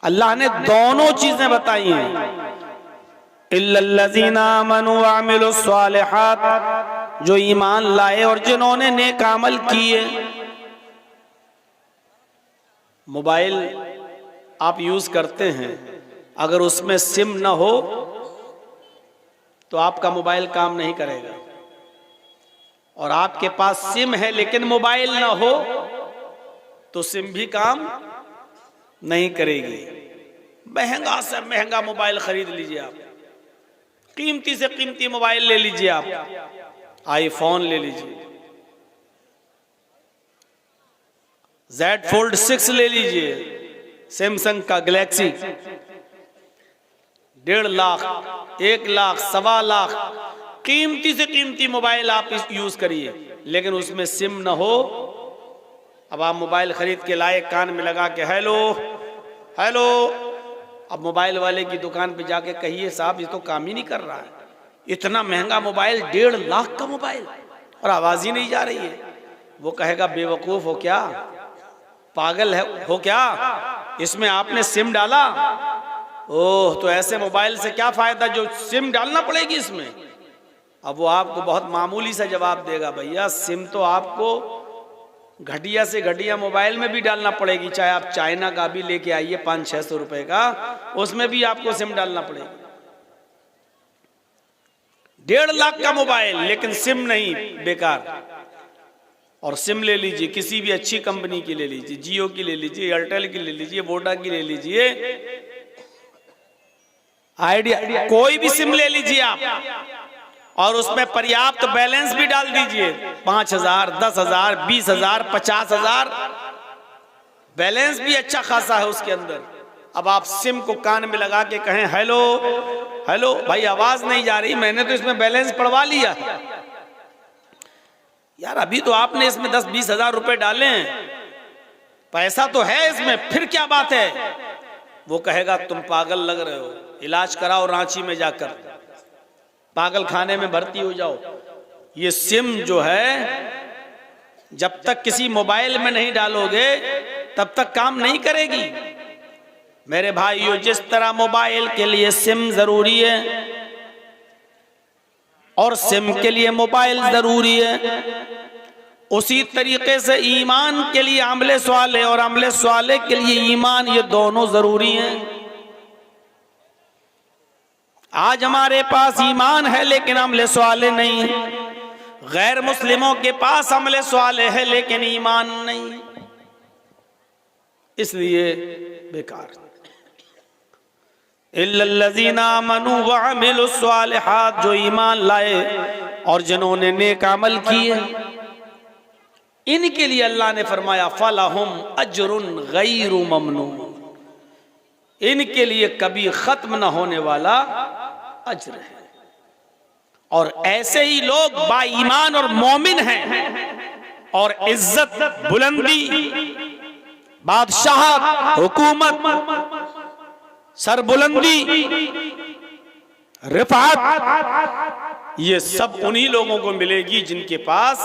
Speaker 2: अल्लाह ने दोनों चीजें बताई हैं, इल्लल्लज़ीना आमनू व अमिलुस स्वालिहात, जो ईमान लाए और जिन्होंने नेक अमल किए। मोबाइल आप यूज करते हैं, अगर उसमें सिम ना हो तो आपका मोबाइल काम नहीं करेगा, और आपके पास सिम है लेकिन मोबाइल ना हो तो सिम भी काम नहीं करेगी। महंगा से महंगा मोबाइल खरीद लीजिए आप, कीमती से कीमती मोबाइल ले लीजिए आप, आईफोन ले लीजिए, Z Fold 6 ले लीजिए, सैमसंग का गैलेक्सी, 1.5 लाख, 1 लाख, 1.25 लाख कीमती से कीमती मोबाइल आप यूज करिए, लेकिन उसमें सिम ना हो। अब आप मोबाइल खरीद के लाए, कान में लगा के हेलो हेलो, अब मोबाइल वाले की दुकान पे जाके कहिए साहब ये तो काम ही नहीं कर रहा है, इतना महंगा मोबाइल, 1.5 लाख का मोबाइल और आवाज ही नहीं जा रही है। वो कहेगा बेवकूफ हो क्या, पागल है हो क्या, इसमें आपने सिम डाला? ओह, तो ऐसे मोबाइल से क्या फायदा जो सिम डालना पड़ेगी इसमें। अब वो आपको बहुत मामूली सा जवाब देगा, भैया सिम तो आपको घटिया से घटिया मोबाइल में भी डालना पड़ेगी, चाहे आप चाइना का भी लेके आइए 500-600 रुपए का, उसमें भी आपको सिम डालना पड़ेगी। 1.5 लाख का मोबाइल लेकिन सिम नहीं, बेकार। और सिम ले लीजिए, किसी भी अच्छी कंपनी की ले लीजिए, जियो की ले लीजिए, एयरटेल की ले लीजिए, वोडा की ले लीजिए, आइडिया, कोई भी सिम ले लीजिए आप, और उसमें पर्याप्त बैलेंस भी डाल दीजिए, 5,000, 10,000, 20,000, 50,000 बैलेंस भी अच्छा खासा है उसके अंदर। अब आप सिम को कान में लगा के कहें हेलो हेलो, भाई आवाज नहीं जा रही, मैंने तो इसमें बैलेंस पड़वा लिया यार, अभी तो आपने इसमें 10-20 हजार रुपए डाले हैं, पैसा तो है इसमें, फिर क्या बात है। वो कहेगा तुम पागल लग रहे हो, इलाज कराओ रांची में जाकर, पागल खाने में भर्ती हो जाओ। ये सिम जो है जब तक किसी मोबाइल में नहीं डालोगे तब तक काम नहीं करेगी। मेरे भाइयों, जिस तरह मोबाइल के लिए सिम जरूरी है और सिम के लिए मोबाइल जरूरी है, उसी तरीके से ईमान के लिए अमले स्वाले और अमले स्वाले के लिए ईमान, ये दोनों जरूरी हैं। आज हमारे पास ईमान है लेकिन अमले स्वाले नहीं, गैर मुस्लिमों के पास अमले स्वाले है लेकिन ईमान नहीं, इसलिए बेकार। इल्लल्लज़ीना आमनू व अमिलुस स्वालिहात, जो ईमान लाए और जिन्होंने नेक अमल किए, इनके लिए अल्लाह ने फरमाया फलहुम अजरुन गैरु ममनून, इनके लिए कभी खत्म न होने वाला अज्र है। और ऐसे ही लोग बाईमान और मोमिन हैं, और इज्जत, बुलंदी, बादशाहत, हुकूमत, सरबुलंदी, रिफात, ये सब उन्हीं लोगों को मिलेगी जिनके पास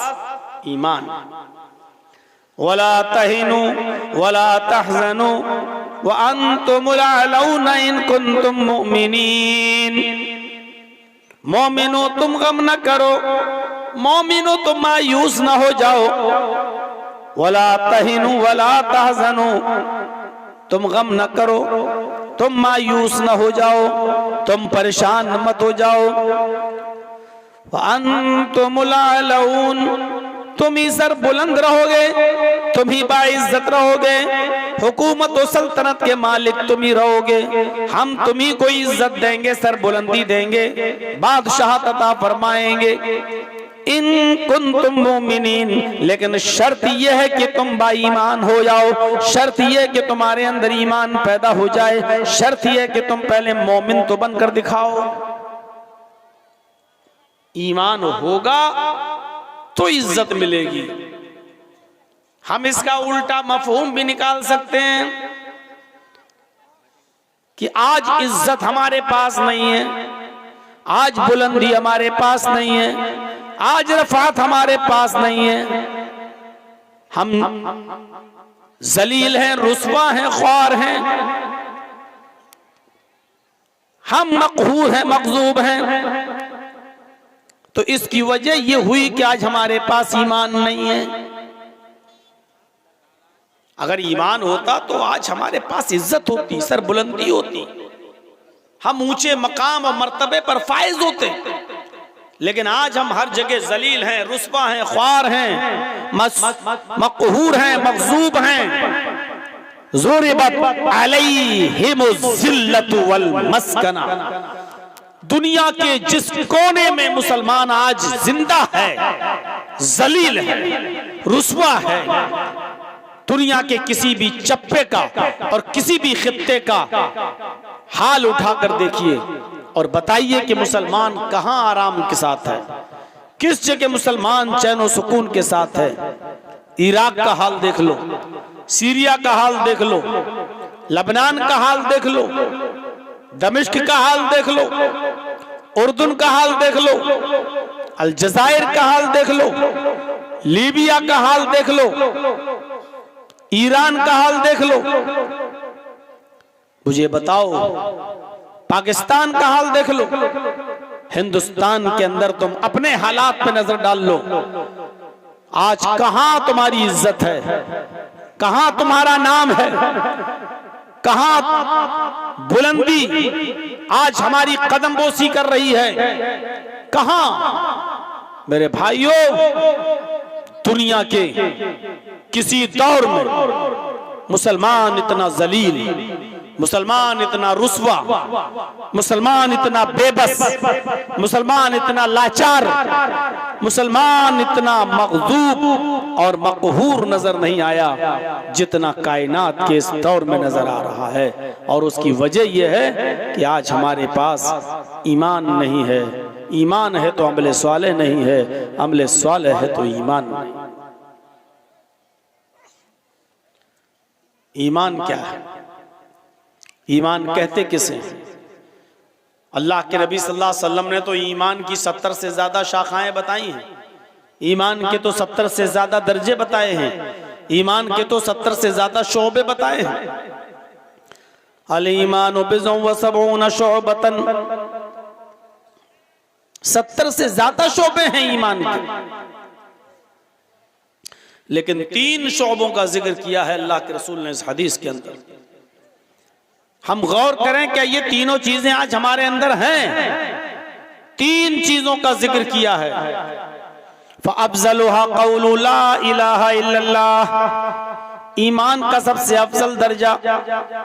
Speaker 2: ईमान। वला तहिनु वला तहजनु व अंतुमुल अलौना इन कुंतुम मुमिनीन, मोमिनो तुम गम न करो, मोमिनो तुम मायूस ना हो जाओ, वला तहिनु वला तहजनु, तुम गम न करो, तुम मायूस न हो जाओ, तुम परेशान मत हो जाओ। वअंतुमुल आलऊन, तुम ही सर बुलंद रहोगे, तुम ही बाइज्जत रहोगे, हुकूमत और सल्तनत के मालिक तुम ही रहोगे, हम तुम ही को इज्जत देंगे, सर बुलंदी देंगे, बादशाहत अता फरमाएंगे। इन कुंतुम मोमिनीन, लेकिन शर्त यह है कि तुम बाईमान हो जाओ, शर्त यह है कि तुम्हारे अंदर ईमान पैदा हो जाए, शर्त यह है कि तुम पहले मोमिन तो बनकर दिखाओ। ईमान होगा तो इज्जत मिलेगी। हम इसका उल्टा मफहूम भी निकाल सकते हैं कि आज इज्जत हमारे पास नहीं है, आज बुलंदी हमारे पास नहीं है, आज रफात हमारे पास नहीं है, हम जलील हैं, रुस्वा हैं, ख्वार हैं, हम मकहूर हैं, मकजूब हैं। तो इसकी वजह यह हुई कि आज हमारे पास ईमान नहीं है। अगर ईमान होता तो आज हमारे पास इज्जत होती, सर बुलंदी होती, हम ऊंचे मकाम और मर्तबे पर फायज होते। लेकिन आज हम हर जगह जलील हैं, रुस्वा हैं, ख्वार हैं, मकहूर हैं, मगजूब हैं। ज़ुरिबत अलैहिमुज़्ज़िल्लतु वल मस्कना, दुनिया के जिस कोने में मुसलमान आज जिंदा है, जलील है, रुस्वा है, दुनिया के किसी भी चप्पे का और किसी भी खित्ते का हाल उठाकर देखिए और बताइए कि मुसलमान कहां आराम के साथ है, किस जगह मुसलमान चैन और सुकून के साथ है। इराक का हाल देख लो, सीरिया का हाल देख लो, लबनान का हाल देख लो, दमिश्क का हाल देख लो, उर्दून का हाल देख लो, अलजायर का हाल देख लो, लीबिया का हाल देख लो, ईरान का हाल देख लो। मुझे बताओ पाकिस्तान का हाल देख लो, हिंदुस्तान के अंदर तुम अपने हालात पे नजर डाल लो। आज कहां तुम्हारी इज्जत है, कहां तुम्हारा नाम है, कहां बुलंदी आज हमारी कदमबोसी कर रही है, कहां? मेरे भाइयों, दुनिया के किसी दौर में मुसलमान इतना जलील, मुसलमान इतना रुस्वा, मुसलमान इतना बेबस, मुसलमान इतना लाचार, मुसलमान इतना मगजूब और मकहूर नजर नहीं आया जितना कायनात के इस दौर में नजर आ रहा है। और उसकी वजह यह है कि आज हमारे पास ईमान नहीं है। ईमान है तो अमले स्वाले नहीं है, अमले स्वाले है तो ईमान नहीं। ईमान क्या है? ईमान कहते किसे? अल्लाह के नबी सल्लल्लाहु अलैहि वसल्लम ने तो ईमान की 70 से ज्यादा शाखाएं बताई हैं, ईमान के तो 70 से ज्यादा दर्जे बताए हैं, ईमान के तो 70 से ज्यादा शोबे बताए हैं। अल ईमान बिज़ुन व सबऊन शुअबतन, 70 से ज्यादा शोबे हैं ईमान के। लेकिन 3 शोबों का जिक्र किया है अल्लाह के रसूल ने इस हदीस के अंदर। हम गौर करें, क्या ये तीनों चीजें आज हमारे अंदर हैं? 3 चीजों का जिक्र किया है। फ़अफ़ज़लुहा क़ौलु ला इलाहा इल्लल्लाह, ईमान का सबसे अफजल दर्जा,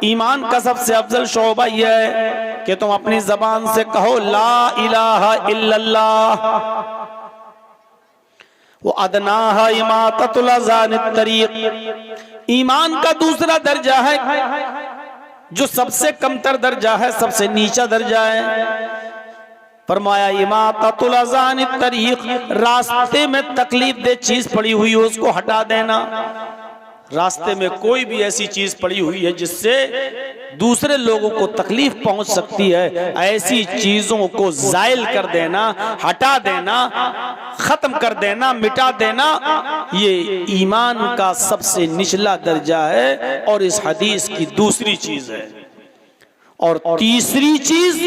Speaker 2: ईमान का सबसे अफजल शोबा यह है कि तुम अपनी जबान से कहो ला इलाहा इल्लल्लाह। वो अदनाहा इमाततुल अज़ान तरीक़, ईमान का दूसरा दर्जा है जो सबसे कमतर दर्जा है, सबसे नीचा दर्जा है। फरमाया इमाततुल अज़ान तरीक़, रास्ते में तकलीफ दे चीज पड़ी हुई हो उसको हटा देना। रास्ते में कोई भी ऐसी चीज पड़ी हुई है जिससे दूसरे लोगों को तकलीफ पहुंच सकती है, ऐसी चीजों को जायल कर देना, हटा देना, खत्म कर देना, मिटा देना, ये ईमान का सबसे निचला दर्जा है और इस हदीस की दूसरी चीज है। और तीसरी चीज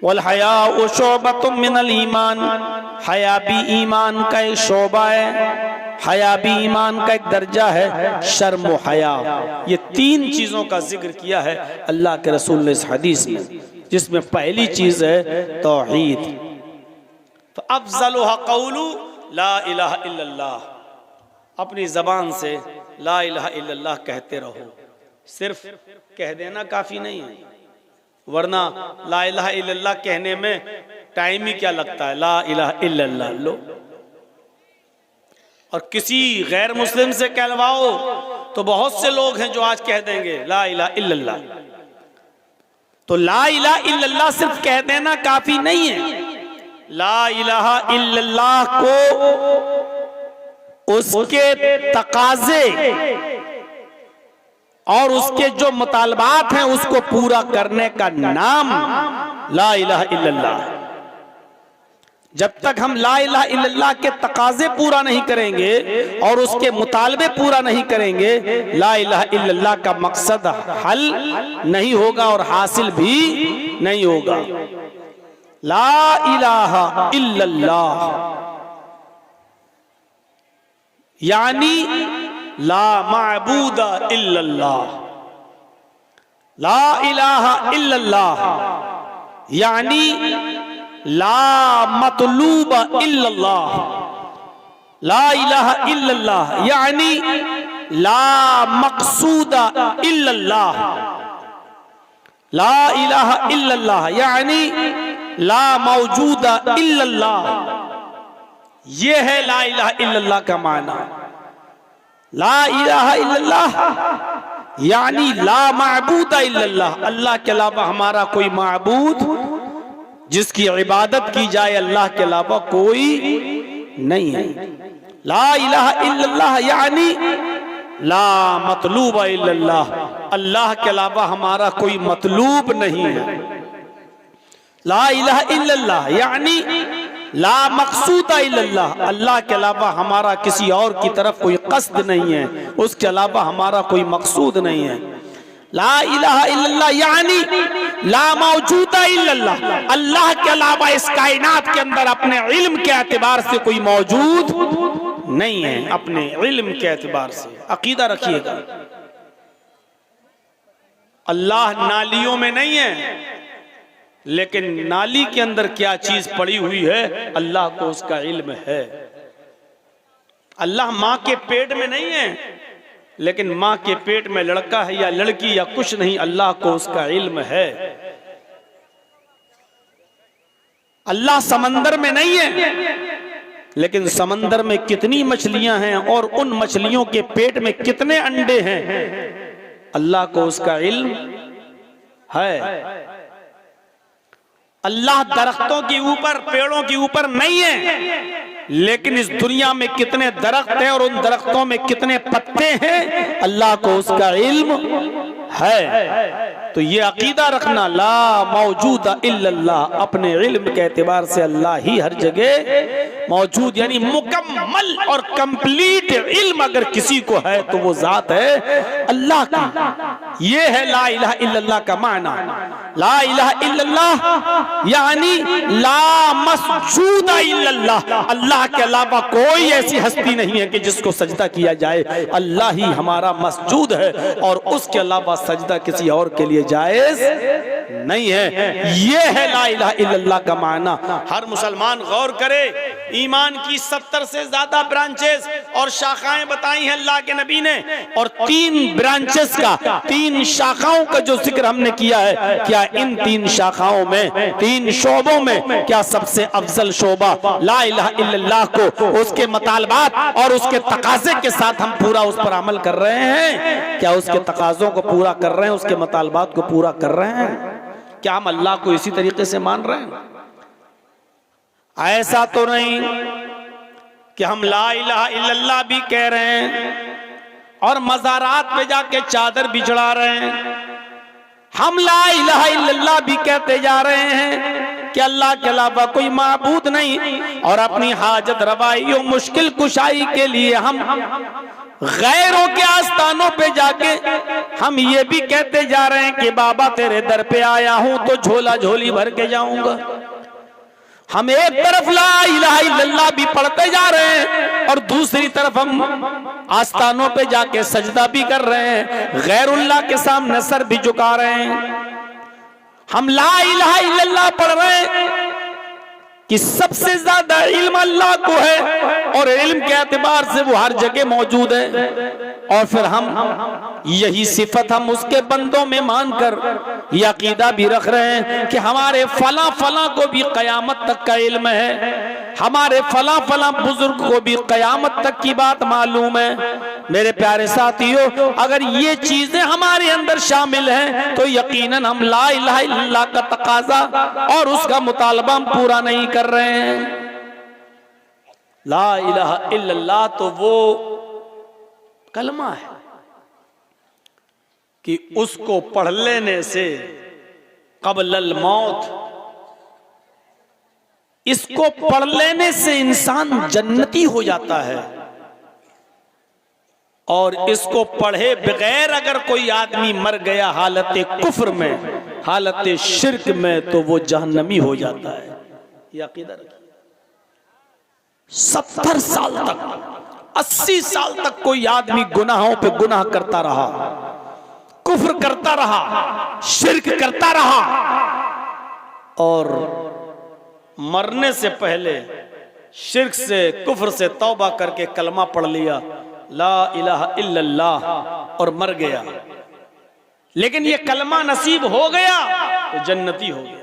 Speaker 2: वल हयाउ शुअबतुम मिनल ईमान,
Speaker 1: हया भी ईमान का एक शोबा है, हया भी ईमान का एक दर्जा है, शर्म व हया, ये तीन चीजों का जिक्र किया है अल्लाह के रसूल ने इस हदीस में, जिसमें पहली चीज है तौहीद। तो अफज़लुहा क़ौलु ला इलाहा इल्लल्लाह, अपनी जबान से ला इलाहा इल्लल्लाह कहते रहो। सिर्फ कह देना काफी नहीं है, वरना ला इलाहा इल्लल्लाह कहने में टाइम ही क्या लगता है, ला इलाहा इल्लल्लाह लो। और किसी गैर मुस्लिम से कहलवाओ तो बहुत से लोग हैं जो आज कह देंगे ला इलाहा इल्लल्लाह। तो ला इलाहा इल्लल्लाह सिर्फ कह देना काफी नहीं है, ला इलाहा इल्लल्लाह को उसके तकाजे और उसके जो मुतालबात हैं उसको पूरा करने का नाम ला इलाहा इल्लल्लाह। जब तक हम ला इलाहा इल्लल्लाह के तकाजे पूरा नहीं करेंगे और उसके मुतालबे पूरा नहीं करेंगे, ला इलाहा इल्लल्लाह का मकसद हल नहीं होगा और हासिल भी नहीं होगा। ला इलाहा इल्लल्लाह यानी ला माबूदा इल्लल्लाह, ला इलाहा इल्लल्लाह यानी ला मतलूबा इल्लल्लाह, ला इलाहा इल्लल्लाह यानी ला मकसूदा इल्लल्लाह, ला इलाहा इल्लल्लाह यानी ला मौजूदा इल्लल्लाह। ये है ला इलाहा इल्लल्लाह का माना। ला इलाहा इल्लल्लाह यानी ला माबूदा इल्लल्लाह, अल्लाह के अलावा हमारा कोई माबूद जिसकी इबादत की जाए अल्लाह के अलावा कोई नहीं है। ला इलाहा इल्लल्लाह यानी ला मतलूबा इल्लल्लाह, अल्लाह के अलावा हमारा कोई मतलूब नहीं है। ला इलाहा इल्लल्लाह यानी ला मकसूदा इल्लल्लाह, अल्लाह के अलावा हमारा किसी और की तरफ कोई कस्द नहीं है, उसके अलावा हमारा कोई मकसूद नहीं है। ला इलाहा इल्लल्लाह यानी ला मौजूदा इल्लल्लाह, अल्लाह के अलावा इस कायनात के अंदर अपने इल्म के एतबार से कोई मौजूद नहीं है, अपने इल्म के एतबार से। अकीदा रखिएगा, अल्लाह नालियों में नहीं है, लेकिन नाली के अंदर क्या चीज पड़ी हुई है अल्लाह को उसका इल्म है। अल्लाह मां के पेट में नहीं है, लेकिन मां के पेट में लड़का है या लड़की या कुछ नहीं, अल्लाह को उसका इल्म है। अल्लाह समंदर में नहीं है, लेकिन समंदर में कितनी मछलियां हैं और उन मछलियों के पेट में कितने अंडे हैं, अल्लाह को उसका इल्म है। अल्लाह दरख्तों के ऊपर, पेड़ों के ऊपर नहीं है, लेकिन इस दुनिया में कितने दरख्त हैं और उन दरख्तों में कितने पत्ते हैं, अल्लाह को उसका इल्म है। तो ये अकीदा रखना, ला मौजूदा इल्लल्लाह, अपने इल्म के एतबार से अल्लाह ही हर जगह मौजूद, यानी मुकम्मल और कंप्लीट इल्म अगर किसी को है तो वो जात है अल्लाह की। ये है ला इलाहा इल्लल्लाह का माना। ला इलाहा इल्लल्लाह यानी ला मसजूदा इल्लल्लाह, अल्लाह के अलावा कोई ऐसी हस्ती नहीं है कि जिसको सजदा किया जाए, अल्लाह ही हमारा मसजूद है और उसके अलावा सजदा किसी और के लिए जायज नहीं है। ये है ला इलाहा इल्लल्लाह का माना। हर मुसलमान गौर करे, ईमान की 70 से ज्यादा ब्रांचेस और शाखाएं बताई हैं अल्लाह के नबी ने, और 3 ब्रांचेस का, 3 शाखाओं का जो जिक्र हमने किया है, क्या इन 3 शाखाओं में, 3 शोबों में, क्या सबसे अफजल शोबा ला इलाहा इल्लल्लाह को उसके मुतालबात और उसके तकाजे के साथ हम पूरा उस पर अमल कर रहे हैं? क्या उसके तकाजों को पूरा कर रहे हैं, उसके मुतालबात को पूरा कर रहे हैं? क्या हम अल्लाह को इसी तरीके से मान रहे हैं? ऐसा तो नहीं कि हम ला इलाहा इल्लल्लाह भी कह रहे हैं और मज़ारात पे जाके चादर बिछड़ा रहे हैं। हम ला इलाहा इल्लल्लाह भी कहते जा रहे हैं कि अल्लाह के अलावा कोई माबूद नहीं, और अपनी हाजत रवाई और मुश्किल कुशाई के लिए हम गैरों के आस्थानों पे जाके हम ये भी कहते जा रहे हैं कि बाबा तेरे दर पे आया हूं तो झोला झोली भर के जाऊंगा। हम एक तरफ ला इलाहा इल्लल्लाह भी पढ़ते जा रहे हैं और दूसरी तरफ हम आस्थानों पे जाके सजदा भी कर रहे हैं, गैरुल्लाह के सामने सर भी झुका रहे हैं। हम ला इलाहा इल्लल्लाह पढ़ रहे हैं कि सबसे ज्यादा इल्म अल्लाह को है और इल्म के एतबार से वो हर जगह मौजूद है, और फिर हम यही सिफत हम उसके बंदों में मानकर ये अकीदा भी रख रहे हैं कि हमारे फला फला को भी कयामत तक का इल्म है, हमारे फला फला बुजुर्ग को भी कयामत तक की बात मालूम है। मेरे प्यारे साथियों, अगर ये चीजें हमारे अंदर शामिल हैं तो यकीनन हम ला इलाहा इल्लल्लाह का तकाजा और उसका मुतालबा हम पूरा नहीं कर रहे हैं। ला इलाहा इल्लल्लाह तो वो कलमा है कि उसको पढ़ लेने से क़ब्ल मौत, इसको पढ़ लेने से इंसान जन्नती हो जाता है, और इसको पढ़े बगैर अगर कोई आदमी मर गया हालत कुफ्र में, हालत शिर्क में, तो वो जहन्नमी हो जाता है। ये अकीदा रखिए। 70 साल तक 80 साल तक कोई आदमी गुनाहों पे गुनाह करता रहा, कुफ्र करता रहा, शिर्क करता रहा, और मरने से पहले शिर्क से कुफ्र से तौबा करके कलमा पढ़ लिया ला इलाहा इल्लल्लाह और मर गया, लेकिन ये कलमा नसीब हो गया तो जन्नती हो गया।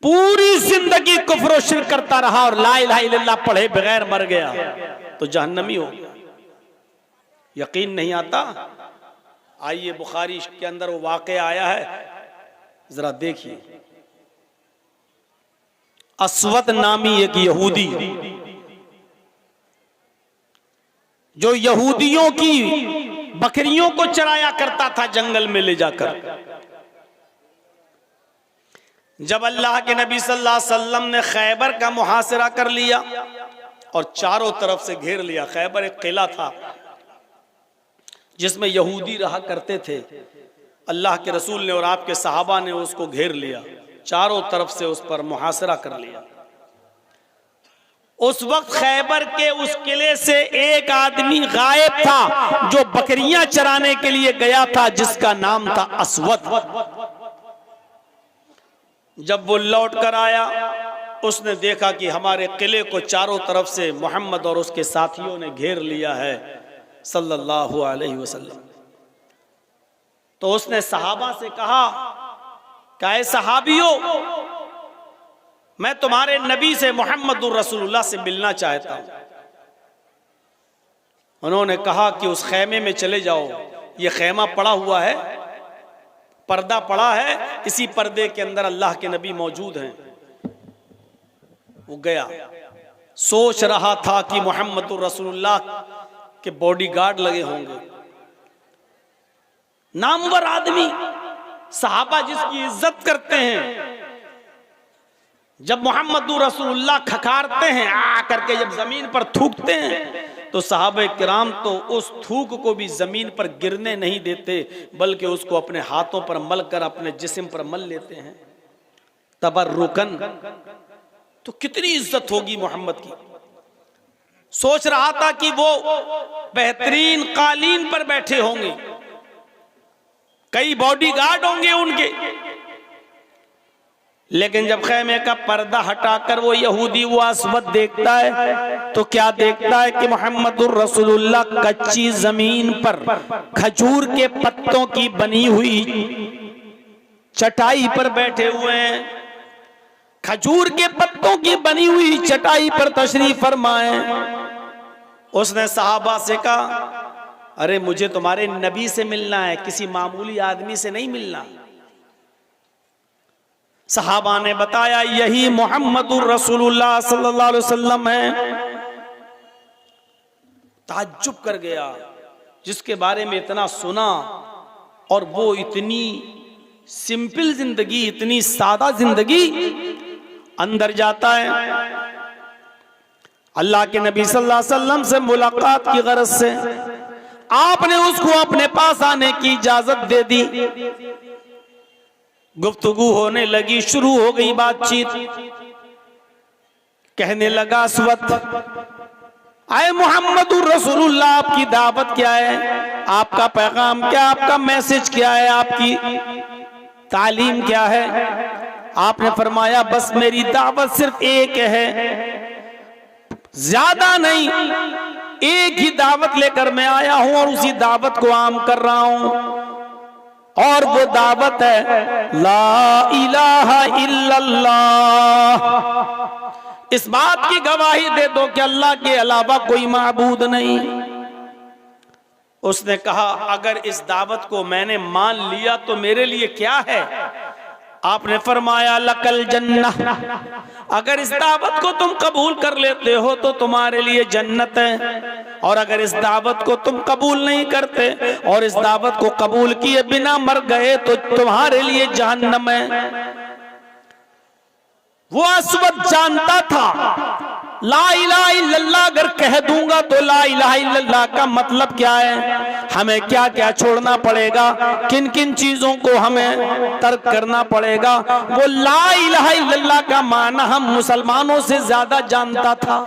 Speaker 1: पूरी जिंदगी कुफ्र और शिर्क करता रहा और ला इलाहा इल्लल्लाह पढ़े बगैर मर गया तो जहन्नमी हो गया। यकीन नहीं आता? आइए बुखारी के अंदर वो वाक़या आया है, जरा देखिए। अस्वद नामी एक यहूदी जो यहूदियों की बकरियों को चराया करता था जंगल में ले जाकर, जब अल्लाह के नबी सल्लल्लाहु अलैहि वसल्लम ने खैबर का मुहासिरा कर लिया और चारों तरफ से घेर लिया। खैबर एक किला था जिसमें यहूदी रहा करते थे। अल्लाह के रसूल ने और आपके सहाबा ने उसको घेर लिया, चारों तरफ से उस पर मुहासिरा कर लिया। उस वक्त खैबर के उस किले से एक आदमी गायब था जो बकरियां चराने के लिए गया था, जिसका नाम था अस्वद। जब वो लौट कर आया, उसने देखा कि हमारे किले को चारों तरफ से मोहम्मद और उसके साथियों ने घेर लिया है सल्लल्लाहु अलैहि वसल्लम। तो उसने सहाबा से कहा कि ऐ सहाबियों, मैं तुम्हारे नबी से मोहम्मदुर रसूलुल्लाह से मिलना चाहता हूं। उन्होंने कहा कि उस खेमे में चले जाओ, ये खेमा पड़ा हुआ है, पर्दा पड़ा है, इसी पर्दे के अंदर अल्लाह के नबी मौजूद हैं। वो गया, सोच रहा था कि मोहम्मदुर रसूलुल्लाह के बॉडीगार्ड लगे होंगे, नामवर आदमी, सहाबा जिसकी इज्जत करते हैं। जब मोहम्मदुर रसूलुल्लाह खखारते हैं आ करके, जब जमीन पर थूकते हैं, तो सहाबे किराम तो उस थूक को भी जमीन पर गिरने नहीं देते, बल्कि उसको अपने हाथों पर मल कर अपने जिस्म पर मल लेते हैं तबर्रुकन। तो कितनी इज्जत होगी मोहम्मद की। सोच रहा था कि वो बेहतरीन कालीन पर बैठे होंगे, कई बॉडीगार्ड होंगे उनके, लेकिन जब खेमे का पर्दा हटाकर वो यहूदी वो अस्वद देखता है तो क्या देखता है कि मोहम्मदुर रसूलुल्लाह कच्ची जमीन पर खजूर के पत्तों की बनी हुई चटाई पर बैठे हुए हैं। खजूर के पत्तों की बनी हुई चटाई पर तशरीफ फरमाए। उसने सहाबा से कहा, अरे मुझे तुम्हारे नबी से मिलना है, किसी मामूली आदमी से नहीं मिलना। सहाबा ने बताया, यही मोहम्मदुर रसूलुल्लाह सल्लल्लाहु अलैहि वसल्लम है। ताज्जुब कर गया, जिसके बारे में इतना सुना और वो इतनी सिंपल जिंदगी, इतनी सादा जिंदगी। अंदर जाता है, अल्लाह के नबी सल्लल्लाहु अलैहि वसल्लम से मुलाकात की गरज से आपने उसको अपने पास आने की इजाजत दे दी। गुफ्तगू होने लगी, शुरू हो गई बातचीत। कहने लगा इस वक्त, आए मोहम्मदुर रसूलुल्लाह, आपकी दावत क्या है, आपका पैगाम क्या, आपका मैसेज क्या है, आपकी तालीम क्या है? आपने फरमाया बस मेरी दावत सिर्फ एक है, ज्यादा नहीं, एक ही दावत लेकर मैं आया हूं और उसी दावत को आम कर रहा हूं, और वो दावत है ला इलाहा इल्लल्लाह। इस बात की गवाही दे दो कि अल्लाह के अलावा कोई माबूद नहीं। उसने कहा अगर इस दावत को मैंने मान लिया तो मेरे लिए क्या है? आपने फरमाया लकल जन्नह, अगर इस दावत को तुम कबूल कर लेते हो तो तुम्हारे लिए जन्नत है, और अगर इस दावत को तुम कबूल नहीं करते और इस दावत को कबूल किए बिना मर गए तो तुम्हारे लिए जहन्नम है। वो अस्वद जानता था ला इलाहा इल्लल्लाह अगर कह दूंगा तो ला इलाहा इल्लल्लाह का मतलब क्या है, हमें क्या क्या छोड़ना पड़ेगा, किन किन चीजों को हमें तर्क करना पड़ेगा। वो ला इलाहा इल्लल्लाह का माना हम मुसलमानों से ज्यादा जानता था।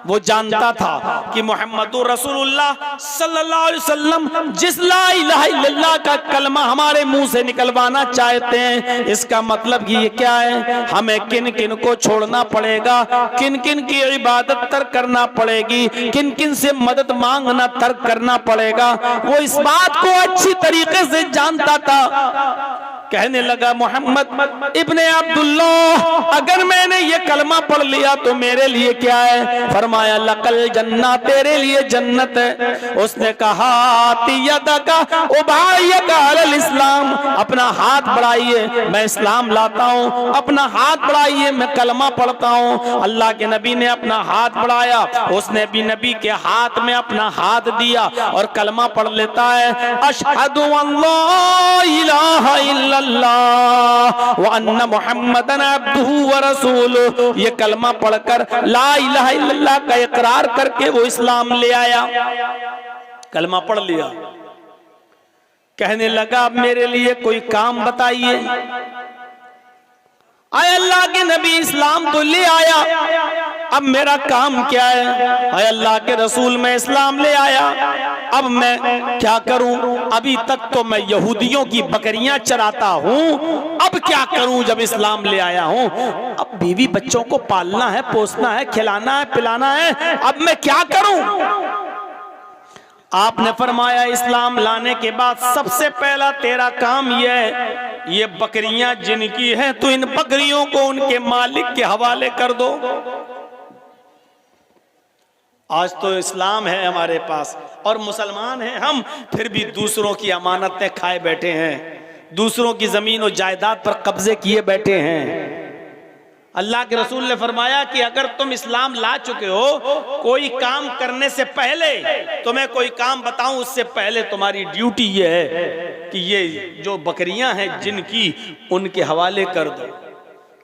Speaker 1: वो जानता था कि मोहम्मदुर रसूलुल्लाह सल्लल्लाहु अलैहि वसल्लम जिस ला इलाहा इल्लल्लाह का कलमा हमारे मुंह से निकलवाना चाहते हैं, इसका मतलब ये क्या है, हमें किन किन को छोड़ना पड़ेगा, किन किन की इबादत तर्क करना पड़ेगी, किन किन से मदद मांगना तर्क करना पड़ेगा। वो इस बात को अच्छी तरीके से जानता था। कहने लगा मोहम्मद इब्ने अब्दुल्लाह, अगर मैंने ये कलमा पढ़ लिया तो मेरे लिए क्या है? फरमाया लकल जन्नह, तेरे लिए जन्नत है। उसने कहा तियदका उबायका अलल इस्लाम, अपना हाथ बढ़ाइए मैं इस्लाम लाता हूँ, अपना हाथ बढ़ाइए मैं कलमा पढ़ता हूँ। अल्लाह के नबी ने अपना हाथ बढ़ाया, उसने भी नबी के हाथ में अपना हाथ दिया और कलमा पढ़ लेता है, अशहदु अल्ला इलाहा इल्लल्लाह व अन्ना मुहम्मदन अब्दुहु व रसूलुहु। ये कलमा पढ़कर ला इलाहा इल्लल्लाह का इकरार करके वो इस्लाम ले आया, कलमा पढ़ लिया। कहने लगा मेरे लिए कोई काम बताइए। आए अल्लाह के नबी इस्लाम तो ले आया, अब मेरा काम क्या है? आए अल्लाह के रसूल मैं इस्लाम ले आया, अब मैं क्या करूं? अभी तक तो मैं यहूदियों की बकरियां चराता हूं, अब क्या करूं जब इस्लाम ले आया हूं? अब बीवी बच्चों को पालना है, पोसना है, खिलाना है, पिलाना है, अब मैं क्या करूं? आपने फरमाया इस्लाम लाने के बाद सबसे पहला तेरा काम यह है, ये बकरियां जिनकी हैं तो इन बकरियों को उनके मालिक के हवाले कर दो। आज तो इस्लाम है हमारे पास और मुसलमान हैं हम, फिर भी दूसरों की अमानतें खाए बैठे हैं, दूसरों की जमीन और जायदाद पर कब्जे किए बैठे हैं। अल्लाह के रसूल ने फरमाया कि अगर तुम इस्लाम ला चुके हो, कोई काम करने से पहले तुम्हें कोई काम बताऊं उससे पहले तुम्हारी ड्यूटी ये है कि ये जो बकरियां हैं जिनकी, उनके हवाले कर दो।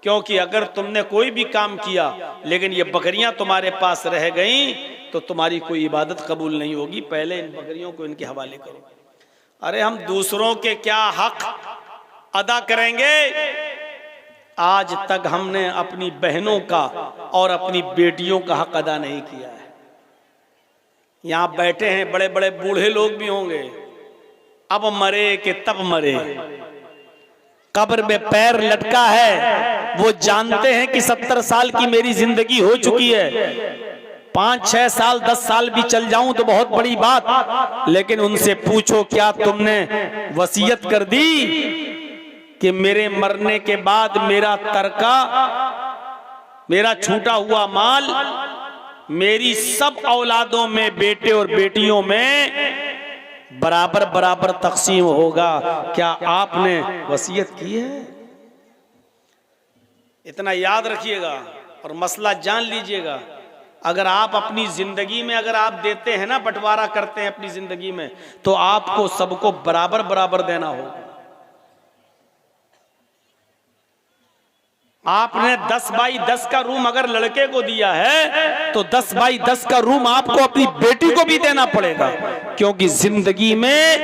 Speaker 1: क्योंकि अगर तुमने कोई भी काम किया लेकिन ये बकरियां तुम्हारे पास रह गई तो तुम्हारी कोई इबादत कबूल नहीं होगी, पहले इन बकरियों को इनके हवाले करो। अरे हम दूसरों के क्या हक अदा करेंगे? आज तक हमने अपनी बहनों का और अपनी बेटियों का हक अदा नहीं किया है। यहां बैठे हैं बड़े बड़े बूढ़े लोग भी होंगे, अब मरे कि तब मरे, कब्र में पैर लटका है, वो जानते हैं कि 70 साल की मेरी जिंदगी हो चुकी है, 5-6 साल 10 साल भी चल जाऊं तो बहुत बड़ी बात, लेकिन उनसे पूछो क्या तुमने वसीयत कर दी कि मेरे मरने के बाद मेरा तरका, मेरा छूटा हुआ माल मेरी सब औलादों में, बेटे और बेटियों में बराबर बराबर तकसीम होगा? क्या आपने वसीयत की है? इतना याद रखिएगा और मसला जान लीजिएगा। अगर आप अपनी जिंदगी में अगर आप देते हैं ना, बंटवारा करते हैं अपनी जिंदगी में, तो आपको सबको बराबर बराबर देना होगा। आपने 10 बाई 10 का रूम अगर लड़के को दिया है तो 10 बाई 10 का रूम आपको अपनी बेटी को भी देना पड़ेगा, क्योंकि जिंदगी में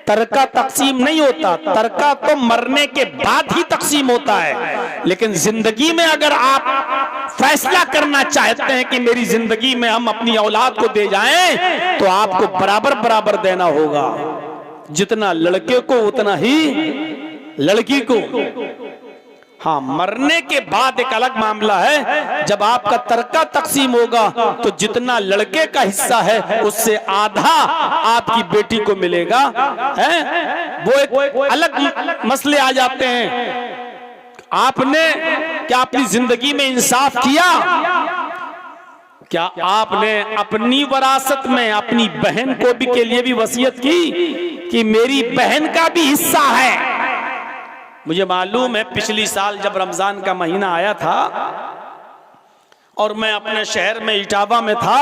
Speaker 1: तरका तकसीम नहीं होता, तरका तो मरने के बाद ही तकसीम होता है। लेकिन जिंदगी में अगर आप फैसला करना चाहते हैं कि मेरी जिंदगी में हम अपनी औलाद को दे जाएं, तो आपको बराबर बराबर देना होगा, जितना लड़के को उतना ही लड़की को। हाँ, मरने के बाद एक अलग मामला है, जब आपका तरका तकसीम होगा तो जितना लड़के का हिस्सा है उससे आधा आपकी बेटी को मिलेगा, है वो एक अलग मसले आ जाते हैं। आपने क्या अपनी जिंदगी में इंसाफ किया? क्या आपने अपनी वरासत में अपनी बहन को भी के लिए भी वसीयत की कि मेरी बहन का भी हिस्सा है? मुझे मालूम है पिछली साल जब रमजान का महीना आया था और मैं अपने शहर में इटावा में था,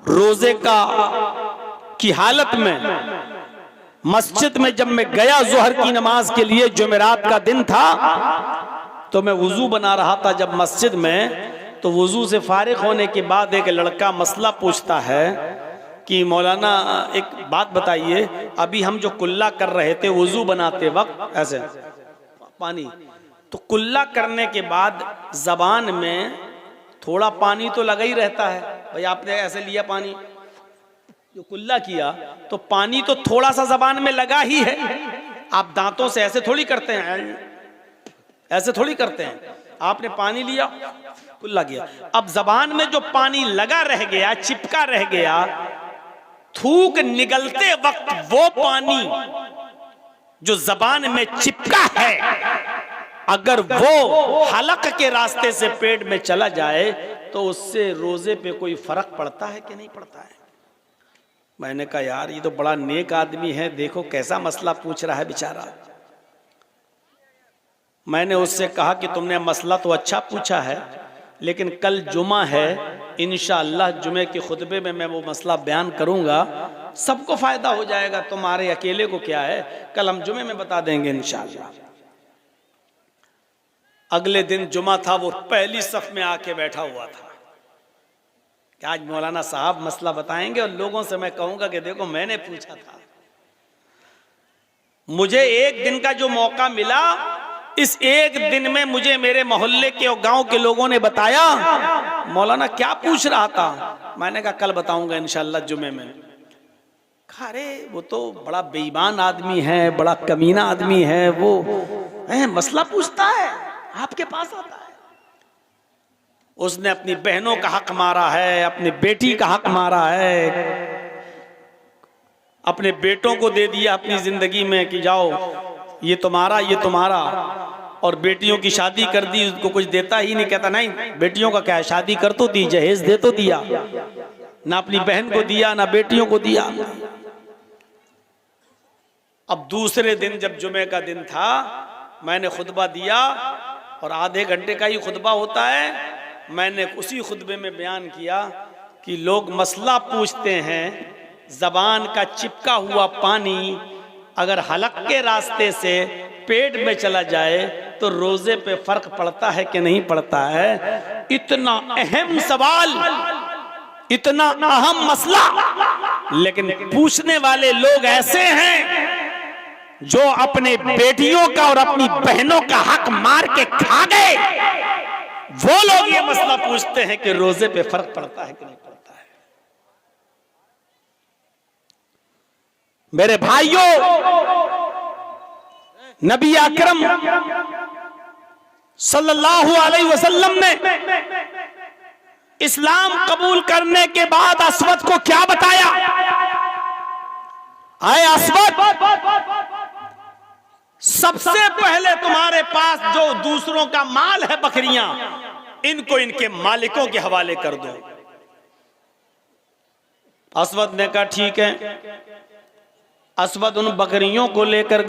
Speaker 1: रोजे की हालत में मस्जिद में जब मैं गया जोहर की नमाज के लिए, जुमेरात का दिन था, तो मैं वुजू बना रहा था जब मस्जिद में, तो वुजू से फारिग होने के बाद एक लड़का मसला पूछता है कि मौलाना एक बात बताइए, अभी हम जो कुल्ला कर रहे थे वुजू बनाते वक्त ऐसे पानी, तो कुल्ला करने के बाद जबान में थोड़ा पानी तो लगा ही रहता है। भाई आपने ऐसे लिया पानी, जो कुल्ला किया तो पानी तो थोड़ा सा जबान में लगा ही है। आप दांतों से ऐसे थोड़ी करते हैं, ऐसे थोड़ी करते हैं। आपने पानी लिया, कुल्ला किया, अब जबान में जो पानी लगा रह गया, चिपका रह गया, थूक निगलते वक्त वो पानी जो जबान में चिपका है, अगर वो हलक के रास्ते से पेट में चला जाए तो उससे रोजे पे कोई फर्क पड़ता है कि नहीं पड़ता है? मैंने कहा यार ये तो बड़ा नेक आदमी है, देखो कैसा मसला पूछ रहा है बेचारा। मैंने उससे कहा कि तुमने मसला तो अच्छा पूछा है, लेकिन कल जुमा है, इंशाअल्लाह जुमे के खुतबे में मैं वो मसला बयान करूंगा, सबको फायदा हो जाएगा, तुम्हारे अकेले को क्या है, कल हम जुमे में बता देंगे इंशाअल्लाह। अगले दिन जुमा था, वो पहली सफ में आके बैठा हुआ था कि आज मौलाना साहब मसला बताएंगे और लोगों से मैं कहूंगा कि देखो मैंने पूछा था। मुझे एक दिन का जो मौका मिला, इस एक दिन में मुझे मेरे मोहल्ले के और गांव के लोगों ने बताया, मौलाना क्या पूछ रहा था? मैंने कहा कल बताऊंगा इंशाअल्लाह जुमे में। कहा अरे वो तो बड़ा बेईमान आदमी है, बड़ा कमीना आदमी है, वो मसला पूछता है, आपके पास आता है। उसने अपनी बहनों का हक मारा है, अपनी बेटी का हक मारा है, अपने बेटों को दे दिया अपनी जिंदगी में कि जाओ ये तुम्हारा, ये तुम्हारा, और बेटियों की शादी कर दी, उसको कुछ देता ही नहीं। कहता नहीं बेटियों का क्या है, शादी कर तो दी, जहेज दे तो दिया, ना अपनी बहन को दिया ना बेटियों को दिया। अब दूसरे दिन जब जुमे का दिन था, मैंने खुतबा दिया और आधे घंटे का ही खुतबा होता है। मैंने उसी खुतबे में बयान किया कि लोग मसला पूछते हैं, जबान का चिपका हुआ पानी अगर हलक के रास्ते से पेट में चला जाए तो रोजे पे फर्क पड़ता है कि नहीं पड़ता है? इतना अहम सवाल, इतना अहम मसला, लेकिन पूछने वाले लोग ऐसे हैं जो अपने बेटियों का और अपनी बहनों का हक मार के खा गए। वो लोग ये मसला पूछते हैं कि रोजे पे फर्क पड़ता है कि नहीं पड़ता है। मेरे भाइयों, नबी अकरम सल्लल्लाहु अलैहि वसल्लम ने इस्लाम कबूल करने के बाद अस्वद को क्या बताया? आए अस्वद, सबसे पहले तुम्हारे पास जो दूसरों का माल है, बकरियां, इनको इनके मालिकों के हवाले कर दो। अस्वद ने कहा ठीक है। अस्वद उन बकरियों को लेकर गए।